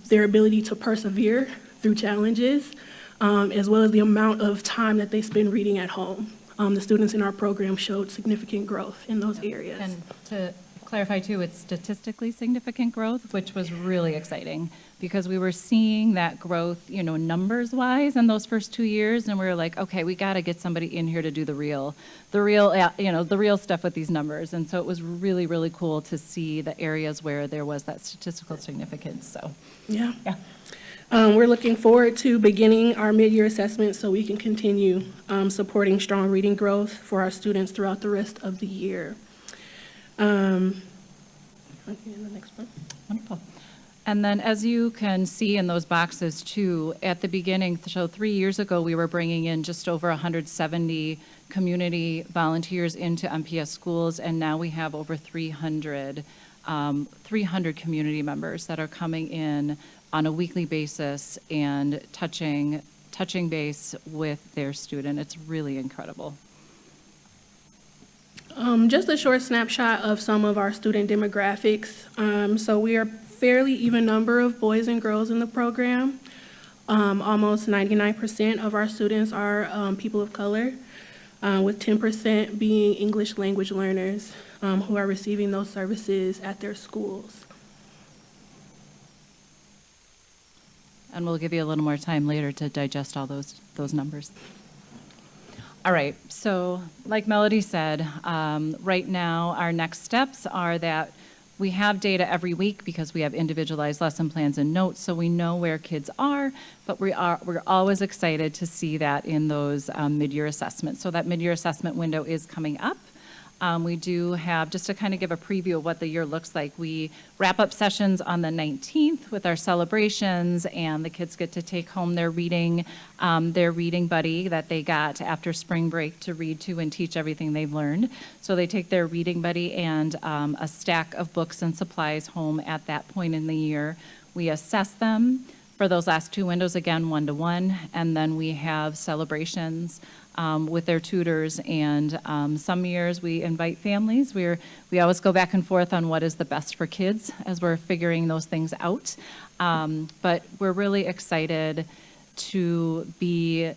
their ability to persevere through challenges, as well as the amount of time that they spend reading at home. The students in our program showed significant growth in those areas. And to clarify too, it's statistically significant growth, which was really exciting because we were seeing that growth, numbers wise in those first 2 years. And we were like, okay, we got to get somebody in here to do the real stuff with these numbers. And so it was really, really cool to see the areas where there was that statistical significance. So, yeah. We're looking forward to beginning our mid-year assessment so we can continue supporting strong reading growth for our students throughout the rest of the year. Okay, the next one. Wonderful. And then as you can see in those boxes too, at the beginning, so 3 years ago, we were bringing in just over 170 community volunteers into MPS schools, and now we have over 300 community members that are coming in on a weekly basis and touching base with their student. It's really incredible. Just a short snapshot of some of our student demographics. So we are a fairly even number of boys and girls in the program. Almost 99% of our students are people of color, with 10% being English language learners who are receiving those services at their schools. And we'll give you a little more time later to digest all those numbers. All right, so like Melody said, right now our next steps are that we have data every week because we have individualized lesson plans and notes, so we know where kids are, but we're always excited to see that in those mid-year assessments. So that mid-year assessment window is coming up. We do have, just to kind of give a preview of what the year looks like, we wrap up sessions on the 19th with our celebrations, and the kids get to take home their reading buddy that they got after spring break to read to and teach everything they've learned. So they take their reading buddy and a stack of books and supplies home at that point in the year. We assess them for those last 2 windows, again, 1-to-1, and then we have celebrations with their tutors, and some years we invite families. We always go back and forth on what is the best for kids as we're figuring those things out. But we're really excited to be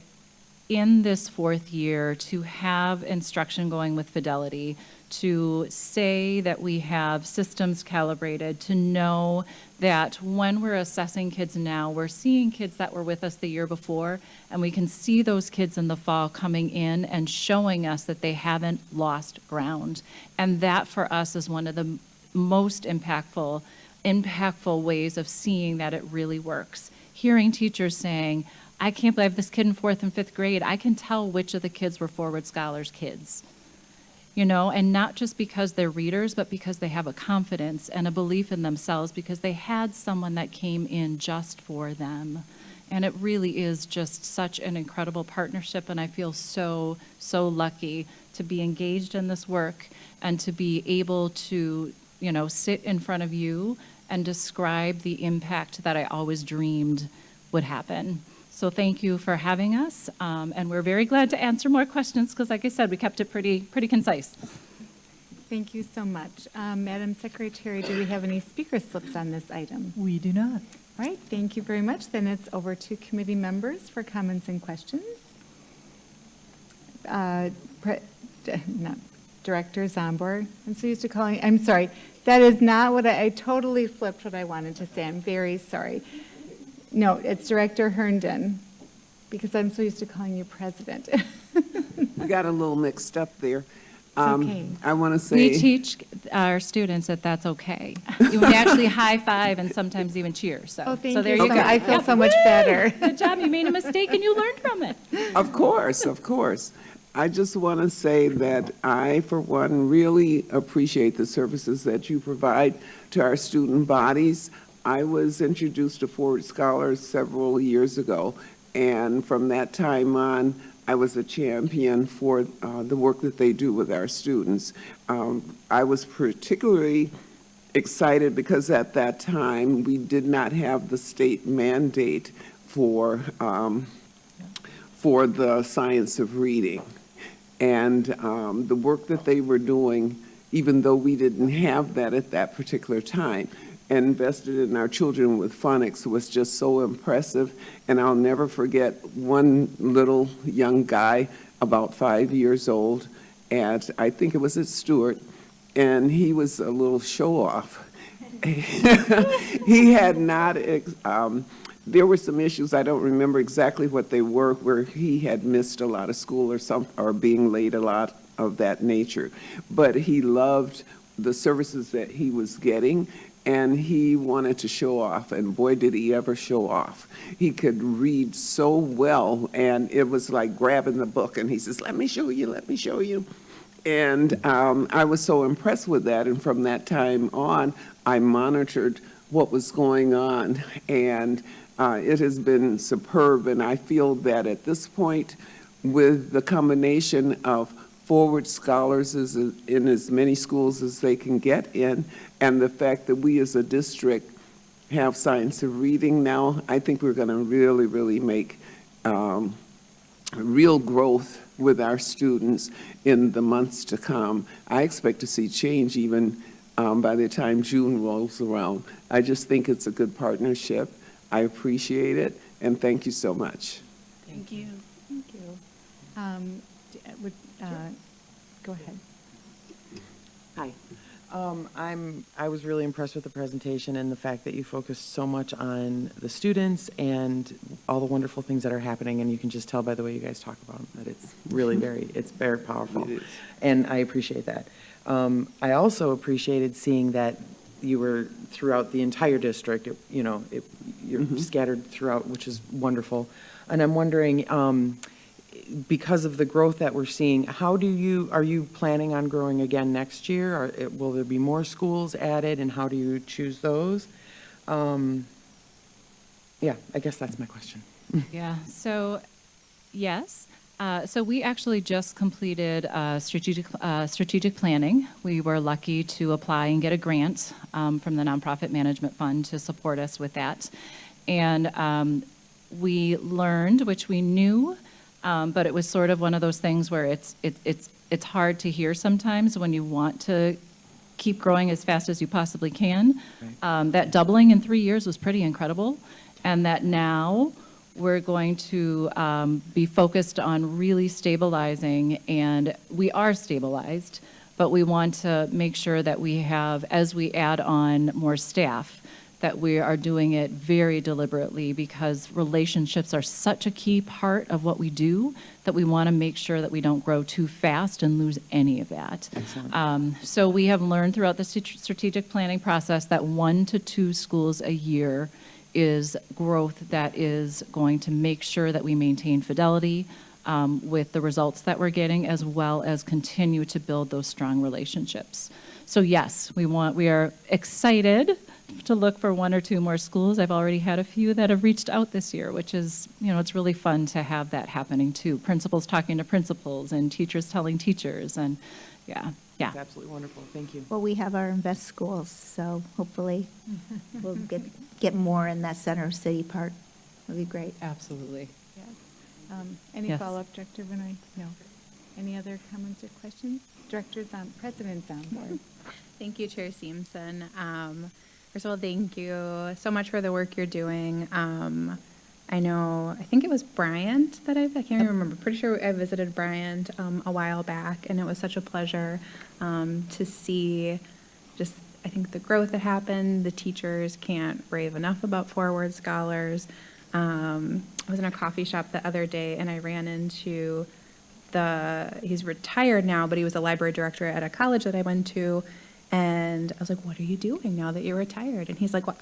in this fourth year to have instruction going with fidelity, to say that we have systems calibrated, to know that when we're assessing kids now, we're seeing kids that were with us the year before, and we can see those kids in the fall coming in and showing us that they haven't lost ground. And that for us is one of the most impactful ways of seeing that it really works. Hearing teachers saying, I can't believe this kid in 4th and 5th grade, I can tell which of the kids were Forward Scholars kids. You know, and not just because they're readers, but because they have a confidence and a belief in themselves because they had someone that came in just for them. And it really is just such an incredible partnership, and I feel so, so lucky to be engaged in this work and to be able to, you know, sit in front of you and describe the impact that I always dreamed would happen. So thank you for having us, and we're very glad to answer more questions because, like I said, we kept it pretty concise. Thank you so much. Madam Secretary, do we have any speaker slips on this item? We do not. All right, thank you very much. Then it's over to committee members for comments and questions. Director Zomborg, I'm so used to calling, I'm sorry, that is not what I totally flipped what I wanted to say. I'm very sorry. No, it's Director Herndon, because I'm so used to calling you President. We got a little mixed up there. okay. I want to say. We teach our students that that's okay. You would actually high five and sometimes even cheer. So, Oh, thank so there you. you So go. I feel Yep. so much better. Good job. You made a mistake and you learned from it. Of course, of course. I just want to say that I, for one, really appreciate the services that you provide to our student bodies. I was introduced to Forward Scholars several years ago, and from that time on, I was a champion for the work that they do with our students. I was particularly excited because at that time, we did not have the state mandate for the science of reading. And the work that they were doing, even though we didn't have that at that particular time, invested in our children with phonics was just so impressive. And I'll never forget one little young guy, about 5 years old, at, I think it was at Stewart, and he was a little show-off. He had not, there were some issues, I don't remember exactly what they were, where he had missed a lot of school or being late, a lot of that nature. But he loved the services that he was getting, and he wanted to show off, and boy, did he ever show off. He could read so well, and it was like grabbing the book, and he says, let me show you, let me show you. And I was so impressed with that, and from that time on, I monitored what was going on, and it has been superb, and I feel that at this point, with the combination of Forward Scholars in as many schools as they can get in, and the fact that we as a district have science of reading now, I think we're going to really, really make real growth with our students in the months to come. I expect to see change even by the time June rolls around. I just think it's a good partnership. I appreciate it, and thank you so much. Thank you. Thank you. Go ahead. Hi. I was really impressed with the presentation and the fact that you focused so much on the students and all the wonderful things that are happening, and you can just tell by the way you guys talk about them that it's really it's very powerful. It is. And I appreciate that. I also appreciated seeing that you were throughout the entire district, you're scattered throughout, which is wonderful. And I'm wondering, because of the growth that we're seeing, are you planning on growing again next year? Will there be more schools added, and how do you choose those? Yeah, I guess that's my question. Yeah, so yes. So we actually just completed strategic planning. We were lucky to apply and get a grant from the Nonprofit Management Fund to support us with that. And we learned, which we knew, but it was sort of one of those things where it's hard to hear sometimes when you want to keep growing as fast as you possibly can. Right. That doubling in 3 years was pretty incredible, and that now we're going to be focused on really stabilizing, and we are stabilized, but we want to make sure that we have, as we add on more staff, that we are doing it very deliberately, because relationships are such a key part of what we do that we want to make sure that we don't grow too fast and lose any of that. So we have learned throughout the strategic planning process that 1 to 2 schools a year is growth that is going to make sure that we maintain fidelity with the results that we're getting, as well as continue to build those strong relationships. So yes, we are excited to look for 1 or 2 more schools. I've already had a few that have reached out this year, which is, it's really fun to have that happening too. Principals talking to principals and teachers telling teachers, and yeah. That's absolutely wonderful. Thank you. Well, we have our invest schools, so hopefully we'll get more in that center city part. It'll be great. Absolutely. Yes. Any Yes. follow-up, Director Benoit? No. Any other comments or questions? President's on board. Thank you, Chair Seamson. First of all, thank you so much for the work you're doing. I think it was Bryant that I can't even remember. Pretty sure I visited Bryant a while back, and it was such a pleasure to see just, I think, the growth that happened. The teachers can't rave enough about Forward Scholars. I was in a coffee shop the other day, and I ran into he's retired now, but he was a library director at a college that I went to. And I was like, what are you doing now that you're retired? And he's like, well,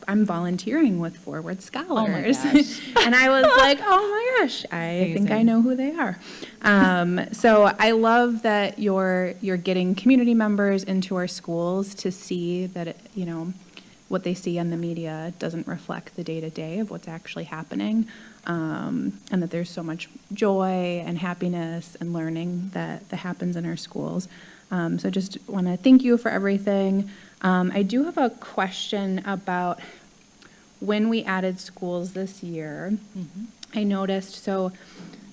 I'm volunteering with Forward Scholars. Oh my gosh. And I was like, oh my gosh, I think I know who they are. So I love that you're getting community members into our schools to see that, what they see on the media doesn't reflect the day-to-day of what's actually happening. And that there's so much joy and happiness and learning that happens in our schools. So just want to thank you for everything. I do have a question about when we added schools this year. I noticed, so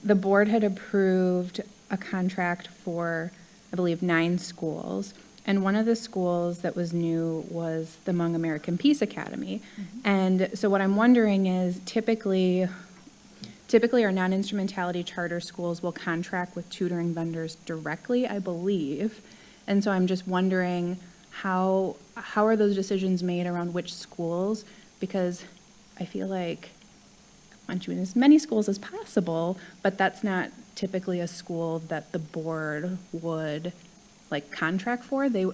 the board had approved a contract for, I believe, 9 schools. And one of the schools that was new was the Hmong American Peace Academy. And so what I'm wondering is, typically our non-instrumentality charter schools will contract with tutoring vendors directly, I believe. And so I'm just wondering how are those decisions made around which schools? Because I feel like I want you in as many schools as possible, but that's not typically a school that the board would contract for. They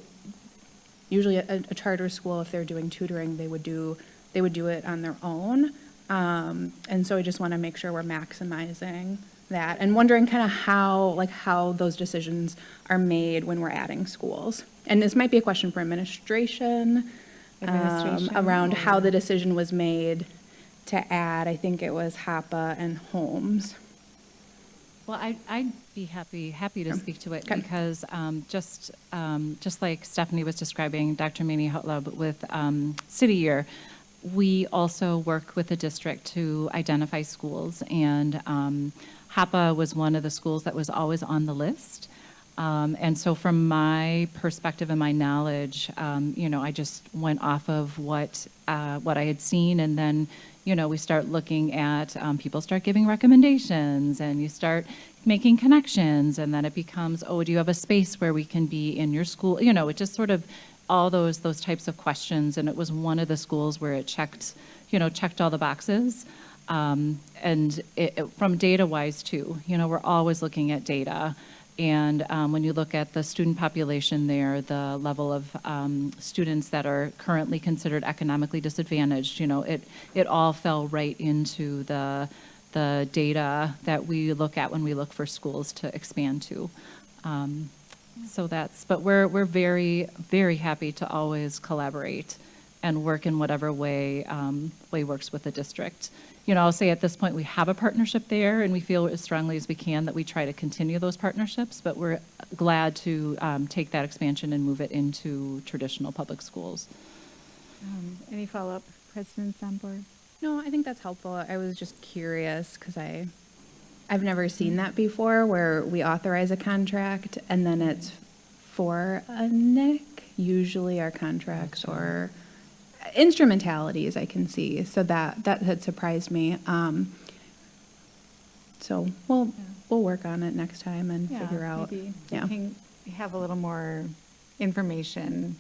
usually a charter school, if they're doing tutoring, they would do it on their own. And so I just want to make sure we're maximizing that, and wondering kind of how those decisions are made when we're adding schools. And this might be a question for administration around how the decision was made to add, I think it was HAPA and Holmes. Well, I'd be happy to speak to it, because just like Stephanie was describing, Dr. Mani Hutlub with City Year, we also work with the district to identify schools, and HAPA was one of the schools that was always on the list. And so from my perspective and my knowledge, I just went off of what I had seen, and then, we start looking at, people start giving recommendations, and you start making connections, and then it becomes, do you have a space where we can be in your school? It just sort of all those types of questions, and it was one of the schools where it checked all the boxes. And from data-wise too, we're always looking at data. And when you look at the student population there, the level of students that are currently considered economically disadvantaged, it all fell right into the data that we look at when we look for schools to expand to. But we're very, very happy to always collaborate and work in whatever way works with the district. I'll say at this point we have a partnership there, and we feel as strongly as we can that we try to continue those partnerships, but we're glad to take that expansion and move it into traditional public schools. Any follow-up, President's on board? No, I think that's helpful. I was just curious because I've never seen that before, where we authorize a contract and then it's for a NIC. Usually our contracts or instrumentalities I can see. So that had surprised me. So we'll work on it next time and Yeah, figure out. maybe we Yeah. can have a little more information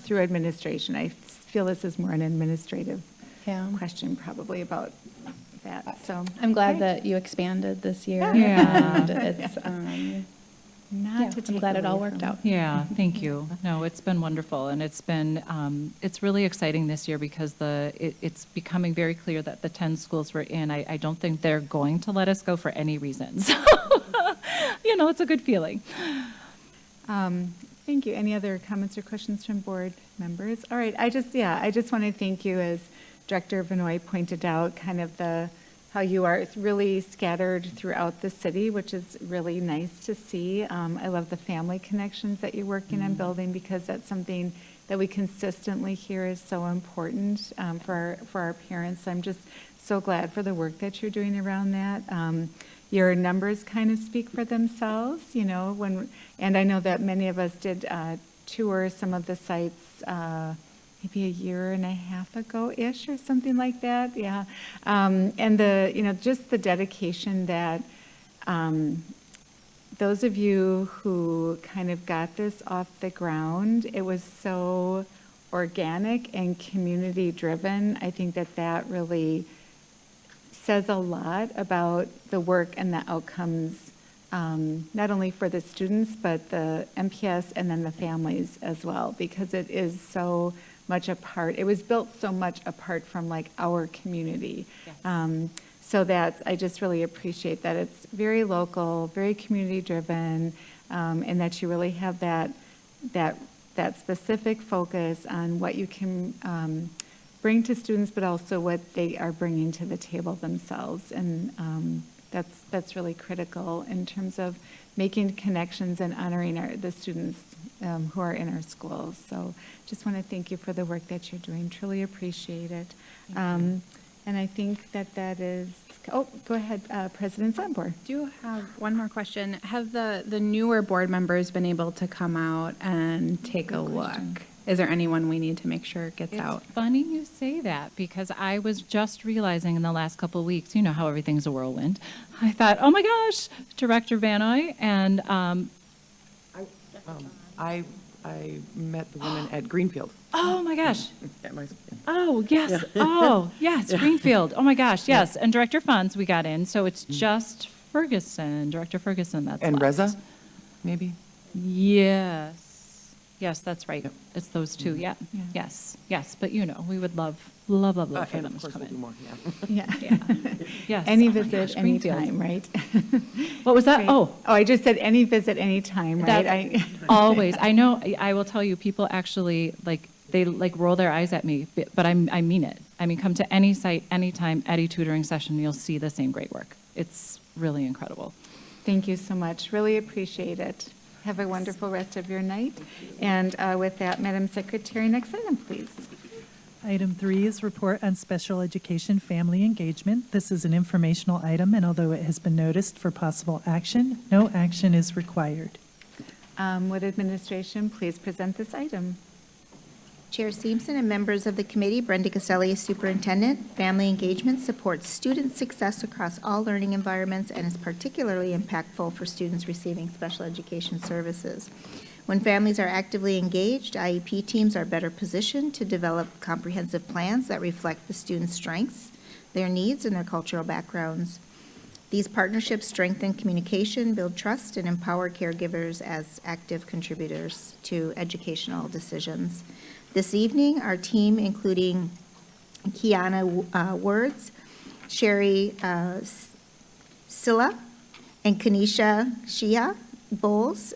through administration. I feel this is more an administrative Yeah. question probably about that, so. I'm glad Great. that you expanded this year. Yeah. And it's, Not to I'm take glad it all away worked from- out. Yeah, thank you. No, it's been wonderful, and it's been, it's really exciting this year because it's becoming very clear that the 10 schools we're in, I don't think they're going to let us go for any reason. So, you know, it's a good feeling. Thank you. Any other comments or questions from board members? All right, I just want to thank you, as Director Vinoy pointed out, kind of how you are really scattered throughout the city, which is really nice to see. I love the family connections that you're working on building, because that's something that we consistently hear is so important for our parents. I'm just so glad for the work that you're doing around that. Your numbers kind of speak for themselves, you know, and I know that many of us did tour some of the sites maybe a year and a half ago-ish or something like that, yeah. And just the dedication that those of you who kind of got this off the ground, it was so organic and community-driven. I think that really says a lot about the work and the outcomes, not only for the students, but the MPS and then the families as well, because it is so much it was built so much apart from like our community. Yes. So I just really appreciate that it's very local, very community-driven, and that you really have that specific focus on what you can bring to students, but also what they are bringing to the table themselves. And that's really critical in terms of making connections and honoring the students who are in our schools. So just want to thank you for the work that you're doing. Truly appreciate it. And I think that is, go ahead, President Zambor. Do you have one more question? Have the newer board members been able to come out and take a look? Is there anyone we need to make sure gets out? It's funny you say that, because I was just realizing in the last couple of weeks, you know how everything's a whirlwind. I thought, oh my gosh, Director Vanoy, and I met the women at Greenfield. oh my gosh. At my, Oh, yes. Oh, yes, Greenfield. Oh, my gosh, yes. And Director Funds, we got in, so it's just Ferguson, Director Ferguson, that's and left. Reza, maybe? Yes. Yes, that's right. Yep. It's those two, yeah. Yeah. Yes. But, you know, we would love for And them of to course, come we'll do in. more, yeah. Yeah. Yes. Any Oh my visit, gosh, Greenfield. anytime, right? What was that? Great. Oh, I just said any visit, anytime, right? That's always. I know, I will tell you, people actually, they roll their eyes at me, but I mean it. I mean, come to any site, anytime, any tutoring session, you'll see the same great work. It's really incredible. Thank you so much. Really appreciate it. Have a wonderful rest of your night. And with that, Madam Secretary, next item, please. Item 3 is report on special education family engagement. This is an informational item, and although it has been noticed for possible action, no action is required. Would administration please present this item? Chair Simpson and members of the committee, Brenda Caselli is superintendent. Family engagement supports student success across all learning environments and is particularly impactful for students receiving special education services. When families are actively engaged, IEP teams are better positioned to develop comprehensive plans that reflect the students' strengths, their needs, and their cultural backgrounds. These partnerships strengthen communication, build trust, and empower caregivers as active contributors to educational decisions. This evening, our team, including Kiana Words, Sherry Silla, and Kanisha Shia Bowles,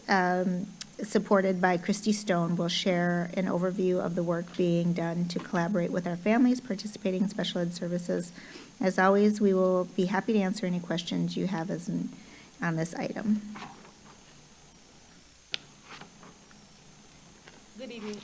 supported by Christy Stone, will share an overview of the work being done to collaborate with our families participating in special ed services. As always, we will be happy to answer any questions you have on this item. Good evening.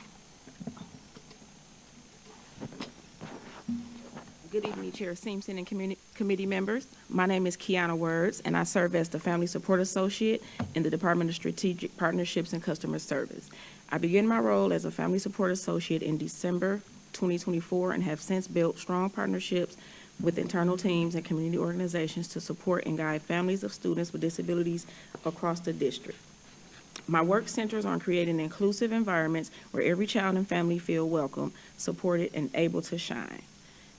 Good evening, Chair Simpson and committee members. My name is Kiana Words, and I serve as the Family Support Associate in the Department of Strategic Partnerships and Customer Service. I began my role as a Family Support Associate in December 2024 and have since built strong partnerships with internal teams and community organizations to support and guide families of students with disabilities across the district. My work centers on creating inclusive environments where every child and family feel welcome, supported, and able to shine.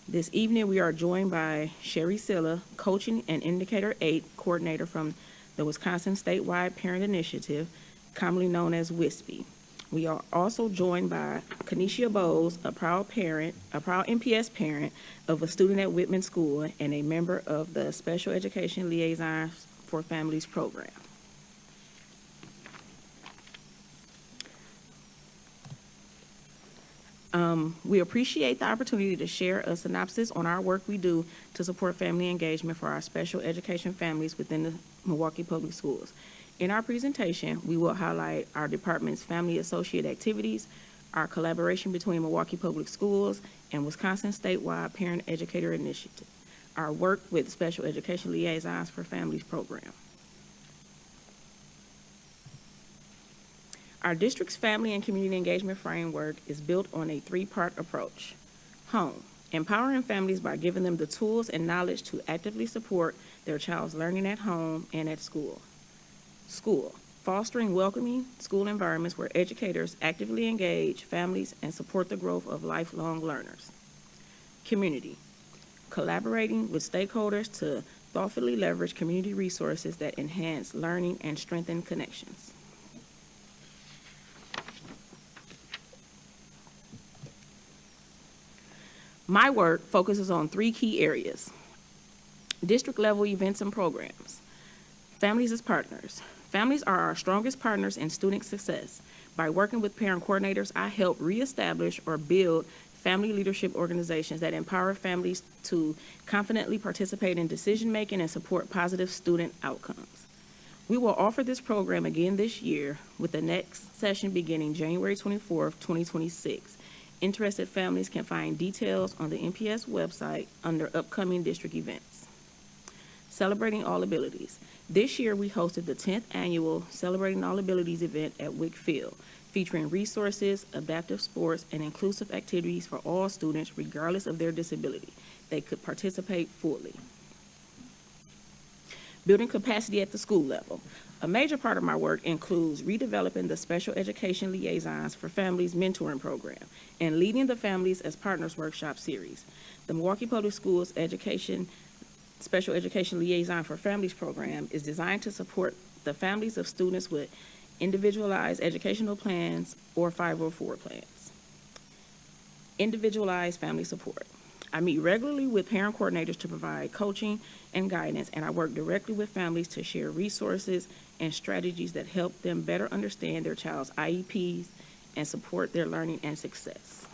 This evening, we are joined by Sherry Silla, Coaching and Indicator 8 Coordinator from the Wisconsin Statewide Parent Initiative, commonly known as WISPY. We are also joined by Kanisha Bowles, a proud MPS parent of a student at Whitman School and a member of the Special Education Liaisons for Families program. We appreciate the opportunity to share a synopsis on our work we do to support family engagement for our special education families within the Milwaukee Public Schools. In our presentation, we will highlight our department's family associate activities, our collaboration between Milwaukee Public Schools and Wisconsin Statewide Parent Educator Initiative, our work with Special Education Liaisons for Families program. Our district's family and community engagement framework is built on a three-part approach. Home, empowering families by giving them the tools and knowledge to actively support their child's learning at home and at school. School, fostering welcoming school environments where educators actively engage families and support the growth of lifelong learners. Community, collaborating with stakeholders to thoughtfully leverage community resources that enhance learning and strengthen connections. My work focuses on three key areas: district-level events and programs, families as partners. Families are our strongest partners in student success. By working with parent coordinators, I help reestablish or build family leadership organizations that empower families to confidently participate in decision-making and support positive student outcomes. We will offer this program again this year, with the next session beginning January 24th, 2026. Interested families can find details on the MPS website under upcoming district events. Celebrating All Abilities. This year, we hosted the 10th annual Celebrating All Abilities event at Wick Field, featuring resources, adaptive sports, and inclusive activities for all students, regardless of their disability. They could participate fully. Building capacity at the school level. A major part of my work includes redeveloping the Special Education Liaisons for Families mentoring program and leading the Families as Partners workshop series. The Milwaukee Public Schools Special Education Liaison for Families program is designed to support the families of students with individualized educational plans or 504 plans. Individualized family support. I meet regularly with parent coordinators to provide coaching and guidance, and I work directly with families to share resources and strategies that help them better understand their child's IEPs and support their learning and success.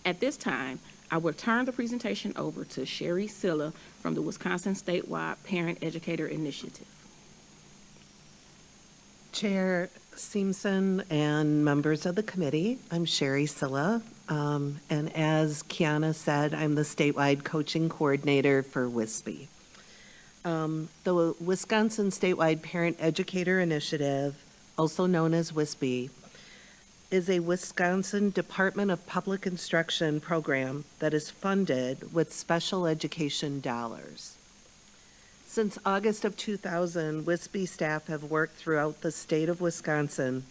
At this time, I will turn the presentation over to Sherry Silla from the Wisconsin Statewide Parent Educator Initiative. Chair Seamson and members of the committee, I'm Sherry Silla, and as Kiana said, I'm the statewide coaching coordinator for WISPY. The Wisconsin Statewide Parent Educator Initiative, also known as WISPY, is a Wisconsin Department of Public Instruction program that is funded with special education dollars. Since August of 2000, WISPY staff have worked throughout the state of Wisconsin,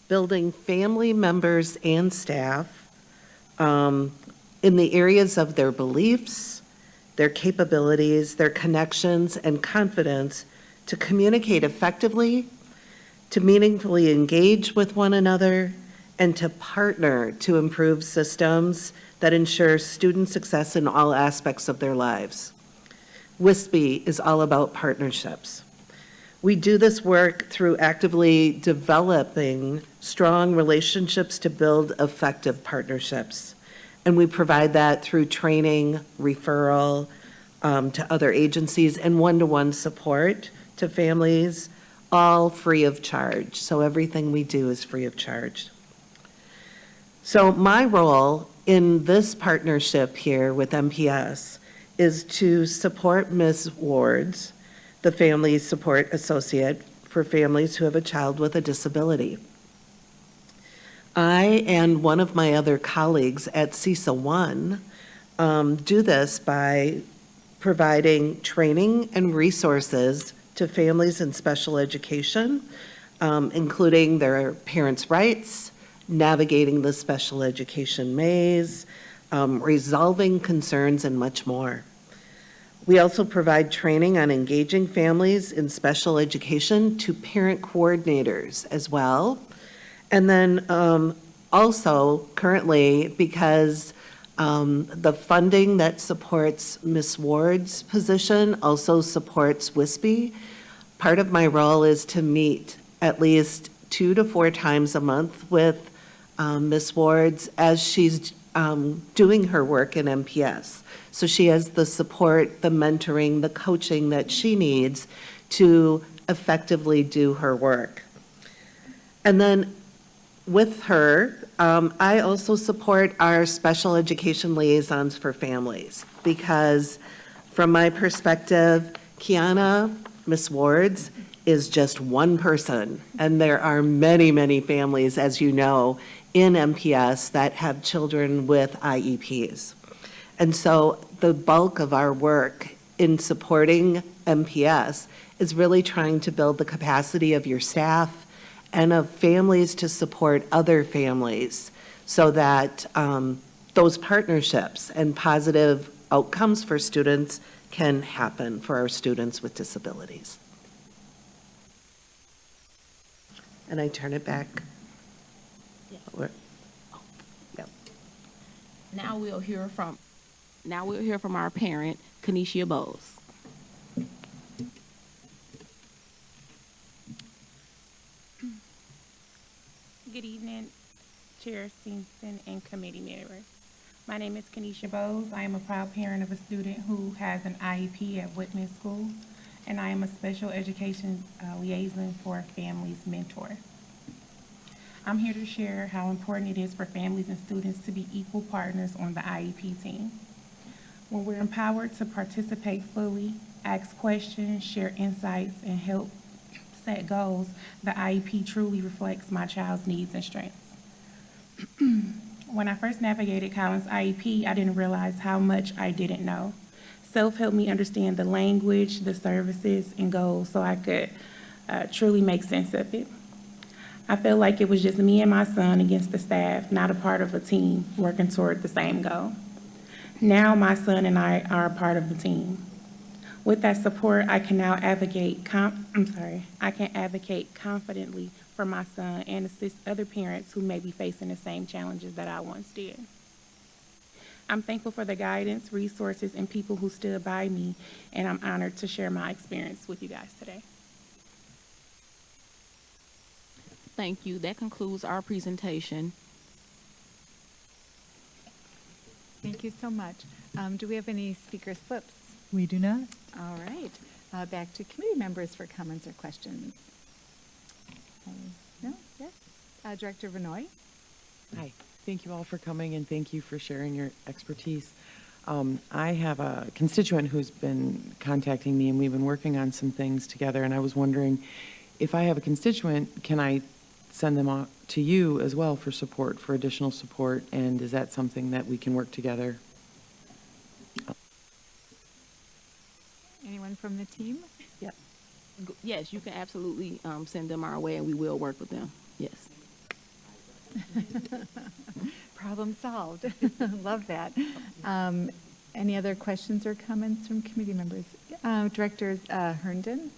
building family members and staff in the areas of their beliefs, their capabilities, their connections, and confidence to communicate effectively, to meaningfully engage with one another, and to partner to improve systems that ensure student success in all aspects of their lives. WISPY is all about partnerships. We do this work through actively developing strong relationships to build effective partnerships. And we provide that through training, referral to other agencies, and one-to-one support to families, all free of charge. So everything we do is free of charge. So my role in this partnership here with MPS is to support Ms. Ward's, the Family Support Associate for families who have a child with a disability. I and one of my other colleagues at CISA 1 do this by providing training and resources to families in special education, including their parents' rights, navigating the special education maze, resolving concerns, and much more. We also provide training on engaging families in special education to parent coordinators as well. And then also currently, because the funding that supports Ms. Ward's position also supports WISPE, part of my role is to meet at least 2 to 4 times a month with Ms. Ward's as she's doing her work in MPS. So she has the support, the mentoring, the coaching that she needs to effectively do her work. And then with her, I also support our special education liaisons for families because from my perspective, Kiana, Ms. Ward's, is just one person. And there are many, many families, as you know, in MPS that have children with IEPs. And so the bulk of our work in supporting MPS is really trying to build the capacity of your staff and of families to support other families so that those partnerships and positive outcomes for students can happen for our students with disabilities. And I turn it back. Yes. Yep. Now we'll hear from our parent, Kanisha Bowles. Good evening, Chair Simpson and committee members. My name is Kanisha Bowles. I am a proud parent of a student who has an IEP at Whitman School, and I am a special education liaison for Families Mentor. I'm here to share how important it is for families and students to be equal partners on the IEP team. When we're empowered to participate fully, ask questions, share insights, and help set goals, the IEP truly reflects my child's needs and strengths. When I first navigated Collins' IEP, I didn't realize how much I didn't know. Self helped me understand the language, the services, and goals so I could truly make sense of it. I felt like it was just me and my son against the staff, not a part of a team working toward the same goal. Now my son and I are a part of the team. With that support, I can now advocate confidently for my son and assist other parents who may be facing the same challenges that I once did. I'm thankful for the guidance, resources, and people who stood by me, and I'm honored to share my experience with you guys today. Thank you. That concludes our presentation. Thank you so much. Do we have any speaker slips? We do not. All right. Back to committee members for comments or questions. No? Yes? Director Vinoy? Hi, thank you all for coming and thank you for sharing your expertise. I have a constituent who's been contacting me and we've been working on some things together, and I was wondering if I have a constituent, can I send them out to you as well for support, for additional support, and is that something that we can work together? Anyone from the team? Yep. Yes, you can absolutely send them our way and we will work with them. Yes. Problem solved. Love that. Any other questions or comments from committee members? Director Herndon?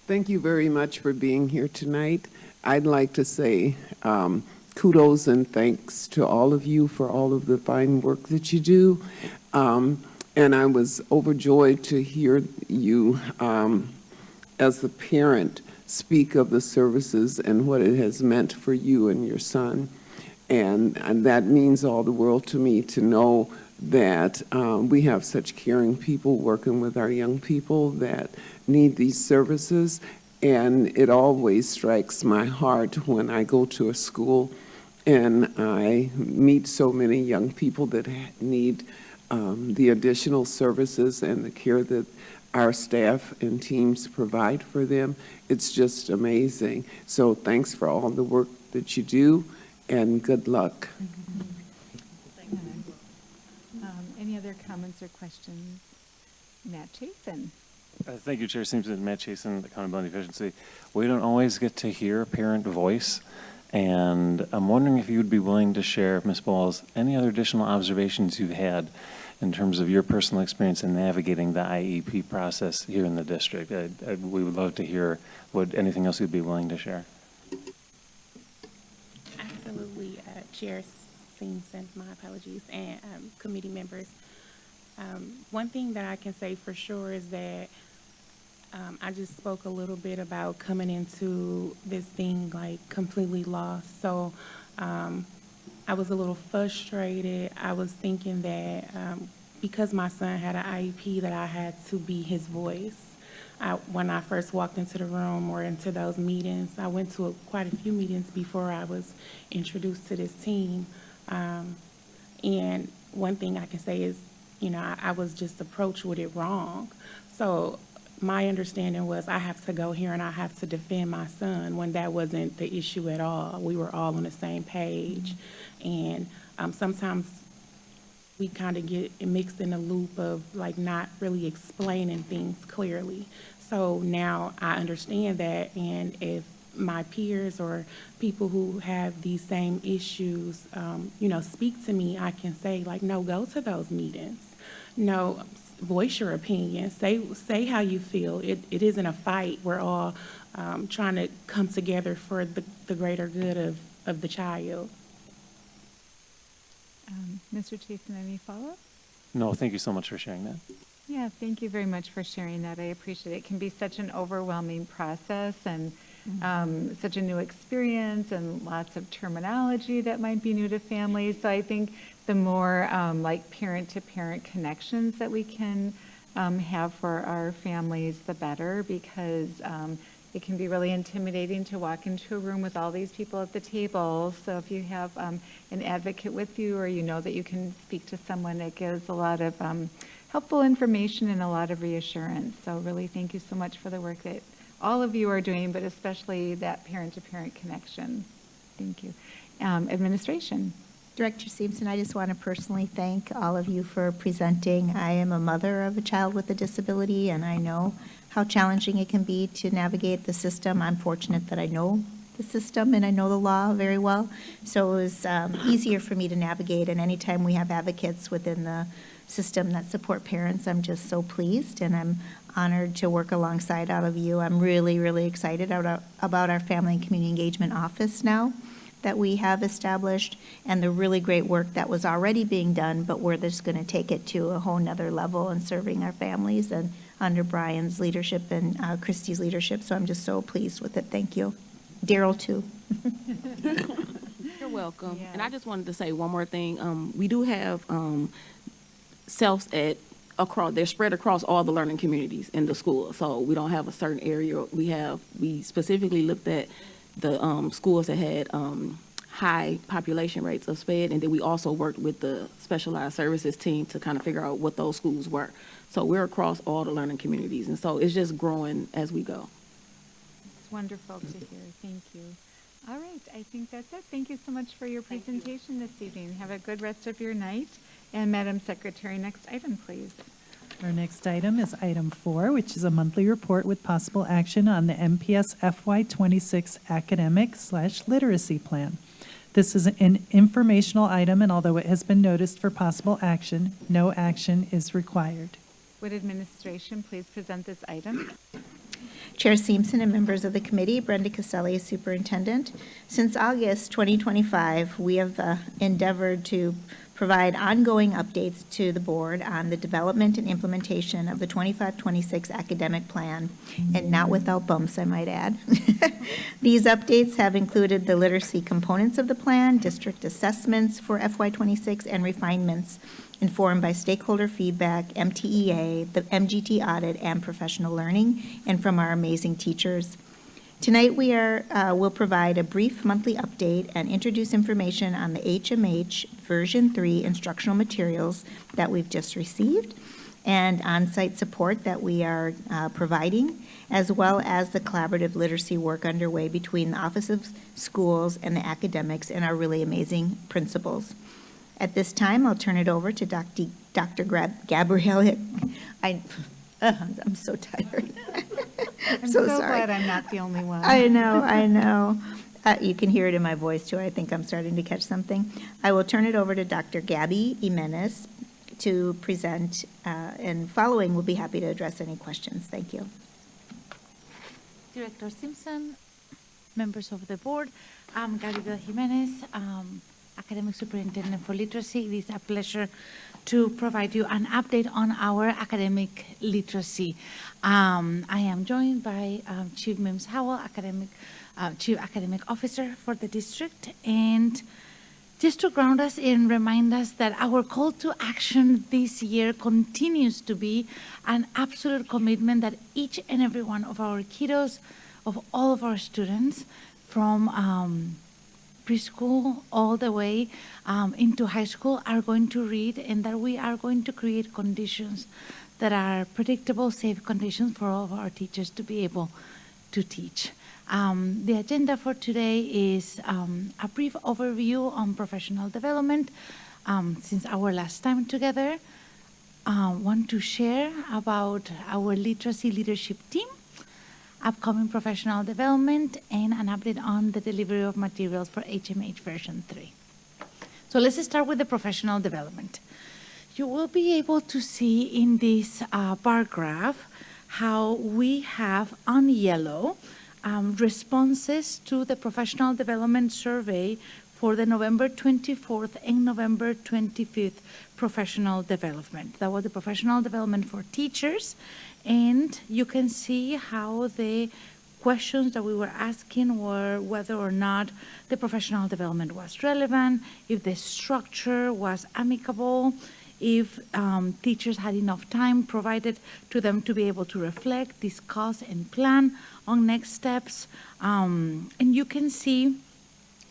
Thank you very much for being here tonight. I'd like to say kudos and thanks to all of you for all of the fine work that you do. And I was overjoyed to hear you, as the parent, speak of the services and what it has meant for you and your son. And that means all the world to me to know that we have such caring people working with our young people that need these services. And it always strikes my heart when I go to a school and I meet so many young people that need the additional services and the care that our staff and teams provide for them. It's just amazing. So thanks for all the work that you do, and good luck. Any other comments or questions? Matt Chason. Thank you, Chair Simpson. Matt Chason, Accountability and Efficiency. We don't always get to hear a parent voice, and I'm wondering if you would be willing to share, Ms. Bowles, any other additional observations you've had in terms of your personal experience in navigating the IEP process here in the district. We would love to hear anything else you'd be willing to share. Absolutely, Chair Simpson, my apologies, and committee members. One thing that I can say for sure is that I just spoke a little bit about coming into this thing like completely lost. So I was a little frustrated. I was thinking that because my son had an IEP that I had to be his voice. When I first walked into the room or into those meetings, I went to quite a few meetings before I was introduced to this team. And one thing I can say is, you know, I was just approached with it wrong. So my understanding was I have to go here and I have to defend my son, when that wasn't the issue at all. We were all on the same page. And sometimes we kind of get mixed in a loop of like not really explaining things clearly. So now I understand that, and if my peers or people who have these same issues, you know, speak to me, I can say like, no, go to those meetings. No, voice your opinion. Say how you feel. It isn't a fight. We're all trying to come together for the greater good of the child. Mr. Chason, any follow-up? No, thank you so much for sharing that. Yeah, thank you very much for sharing that. I appreciate it. It can be such an overwhelming process and such a new experience and lots of terminology that might be new to families. So I think the more like parent-to-parent connections that we can have for our families, the better, because it can be really intimidating to walk into a room with all these people at the table. So if you have an advocate with you, or you know that you can speak to someone, it gives a lot of helpful information and a lot of reassurance. So really thank you so much for the work that all of you are doing, but especially that parent-to-parent connection. Thank you. Administration. Director Simpson, I just want to personally thank all of you for presenting. I am a mother of a child with a disability, and I know how challenging it can be to navigate the system. I'm fortunate that I know the system and I know the law very well, so it was easier for me to navigate. And anytime we have advocates within the system that support parents, I'm just so pleased, and I'm honored to work alongside all of you. I'm really, really excited about our Family and Community Engagement Office now that we have established, and the really great work that was already being done, but we're just going to take it to a whole nother level in serving our families, and under Brian's leadership and Christy's leadership. So I'm just so pleased with it. Thank you. Daryl, too. You're welcome. Yeah. And I just wanted to say one more thing. We do have selves they're spread across all the learning communities in the school. So we don't have a certain area. We specifically looked at the schools that had high population rates of SPED, and then we also worked with the specialized services team to kind of figure out what those schools were. So we're across all the learning communities, and so it's just growing as we go. It's wonderful to hear. Thank you. All right, I think that's it. Thank you so much for your presentation this evening. Have a good rest of your night. And Madam Secretary, next item, please. Our next item is item 4, which is a monthly report with possible action on the MPS FY26 academic/literacy plan. This is an informational item, and although it has been noticed for possible action, no action is required. Would administration please present this item? Chair Simpson and members of the committee, Brenda Caselli, Superintendent. Since August 2025, we have endeavored to provide ongoing updates to the board on the development and implementation of the 25-26 academic plan, and not without bumps, I might add. These updates have included the literacy components of the plan, district assessments for FY26, and refinements informed by stakeholder feedback, MTEA, the MGT audit, and professional learning, and from our amazing teachers. Tonight we'll provide a brief monthly update and introduce information on the HMH version 3 instructional materials that we've just received, and on-site support that we are providing, as well as the collaborative literacy work underway between the Office of Schools and the academics and our really amazing principals. At this time, I'll turn it over to Dr. Gabrielle. I'm so tired. I'm so so sorry. glad I'm not the only one. I know. You can hear it in my voice, too. I think I'm starting to catch something. I will turn it over to Dr. Gabby Jimenez to present, and following, we'll be happy to address any questions. Thank you. Director Simpson, members of the board, I'm Gabriela Jimenez, Academic Superintendent for Literacy. It is a pleasure to provide you an update on our academic literacy. I am joined by Chief Mims Howell, Chief Academic Officer for the district, and just to ground us and remind us that our call to action this year continues to be an absolute commitment that each and every one of our kiddos, of all of our students, from preschool all the way into high school, are going to read, and that we are going to create conditions that are predictable, safe conditions for all of our teachers to be able to teach. The agenda for today is a brief overview on professional development since our last time together. Want to share about our literacy leadership team, upcoming professional development, and an update on the delivery of materials for HMH version 3. So let's start with the professional development. You will be able to see in this bar graph how we have on yellow responses to the professional development survey for the November 24th and November 25th professional development. That was the professional development for teachers, and you can see how the questions that we were asking were whether or not the professional development was relevant, if the structure was amicable, if teachers had enough time provided to them to be able to reflect, discuss, and plan on next steps. And you can see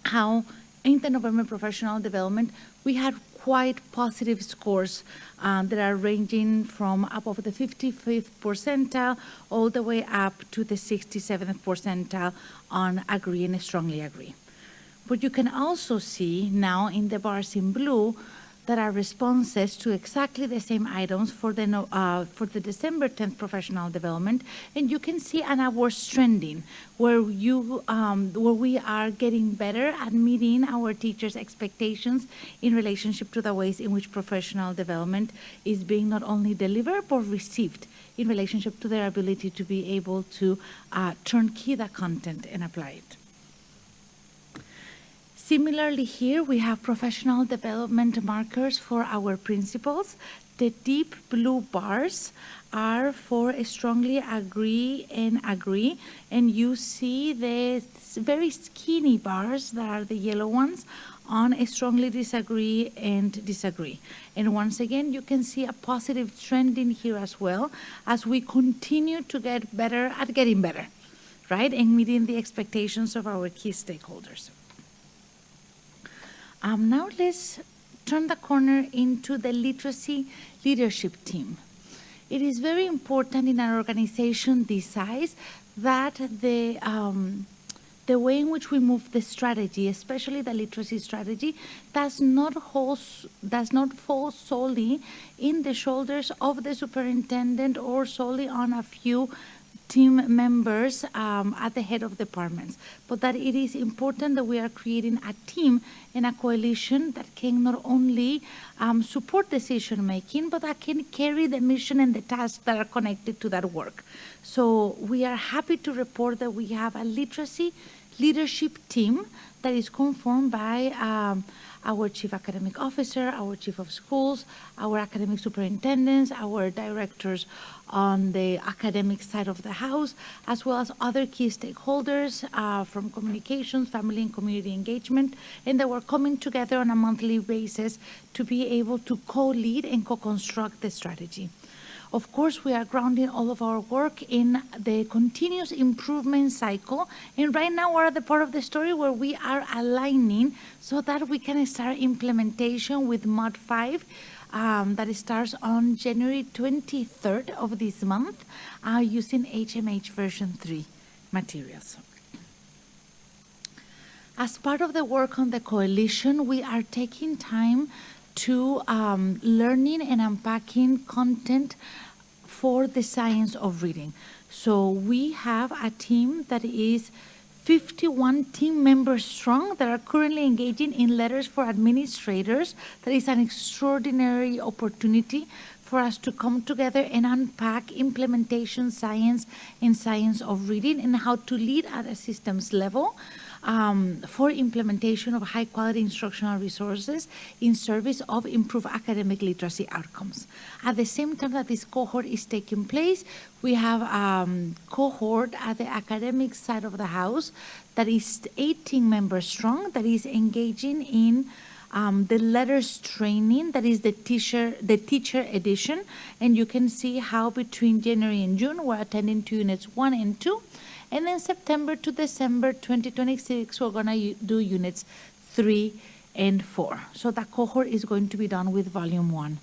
how in the November professional development, we had quite positive scores that are ranging from above the 55th percentile all the way up to the 67th percentile on agree and strongly agree. But you can also see now in the bars in blue that are responses to exactly the same items for the December 10th professional development, and you can see an upward trending where we are getting better at meeting our teachers' expectations in relationship to the ways in which professional development is being not only delivered but received in relationship to their ability to be able to turnkey the content and apply it. Similarly here, we have professional development markers for our principals. The deep blue bars are for strongly agree, and you see the very skinny bars that are the yellow ones on strongly disagree and disagree. And once again, you can see a positive trend in here as well as we continue to get better at getting better, right, and meeting the expectations of our key stakeholders. Now let's turn the corner into the literacy leadership team. It is very important in an organization this size that the way in which we move the strategy, especially the literacy strategy, does not fall solely in the shoulders of the superintendent or solely on a few team members at the head of departments, but that it is important that we are creating a team and a coalition that can not only support decision making, but that can carry the mission and the tasks that are connected to that work. So we are happy to report that we have a literacy leadership team that is conformed by our Chief Academic Officer, our Chief of Schools, our academic superintendents, our directors on the academic side of the house, as well as other key stakeholders from communications, family and community engagement, and that we're coming together on a monthly basis to be able to co-lead and co-construct the strategy. Of course, we are grounding all of our work in the continuous improvement cycle. And right now we're at the part of the story where we are aligning so that we can start implementation with Mod 5 that starts on January 23rd of this month using HMH version 3 materials. As part of the work on the coalition, we are taking time to learning and unpacking content for the science of reading. So we have a team that is 51 team members strong that are currently engaging in letters for administrators. That is an extraordinary opportunity for us to come together and unpack implementation science and science of reading and how to lead at a systems level for implementation of high-quality instructional resources in service of improved academic literacy outcomes. At the same time that this cohort is taking place, we have cohort at the academic side of the house that is 18 members strong, that is engaging in the letters training, that is the teacher edition, and you can see how between January and June we're attending to units 1 and 2. And then September to December 2026, we're going to do units 3 and 4. So that cohort is going to be done with volume 1.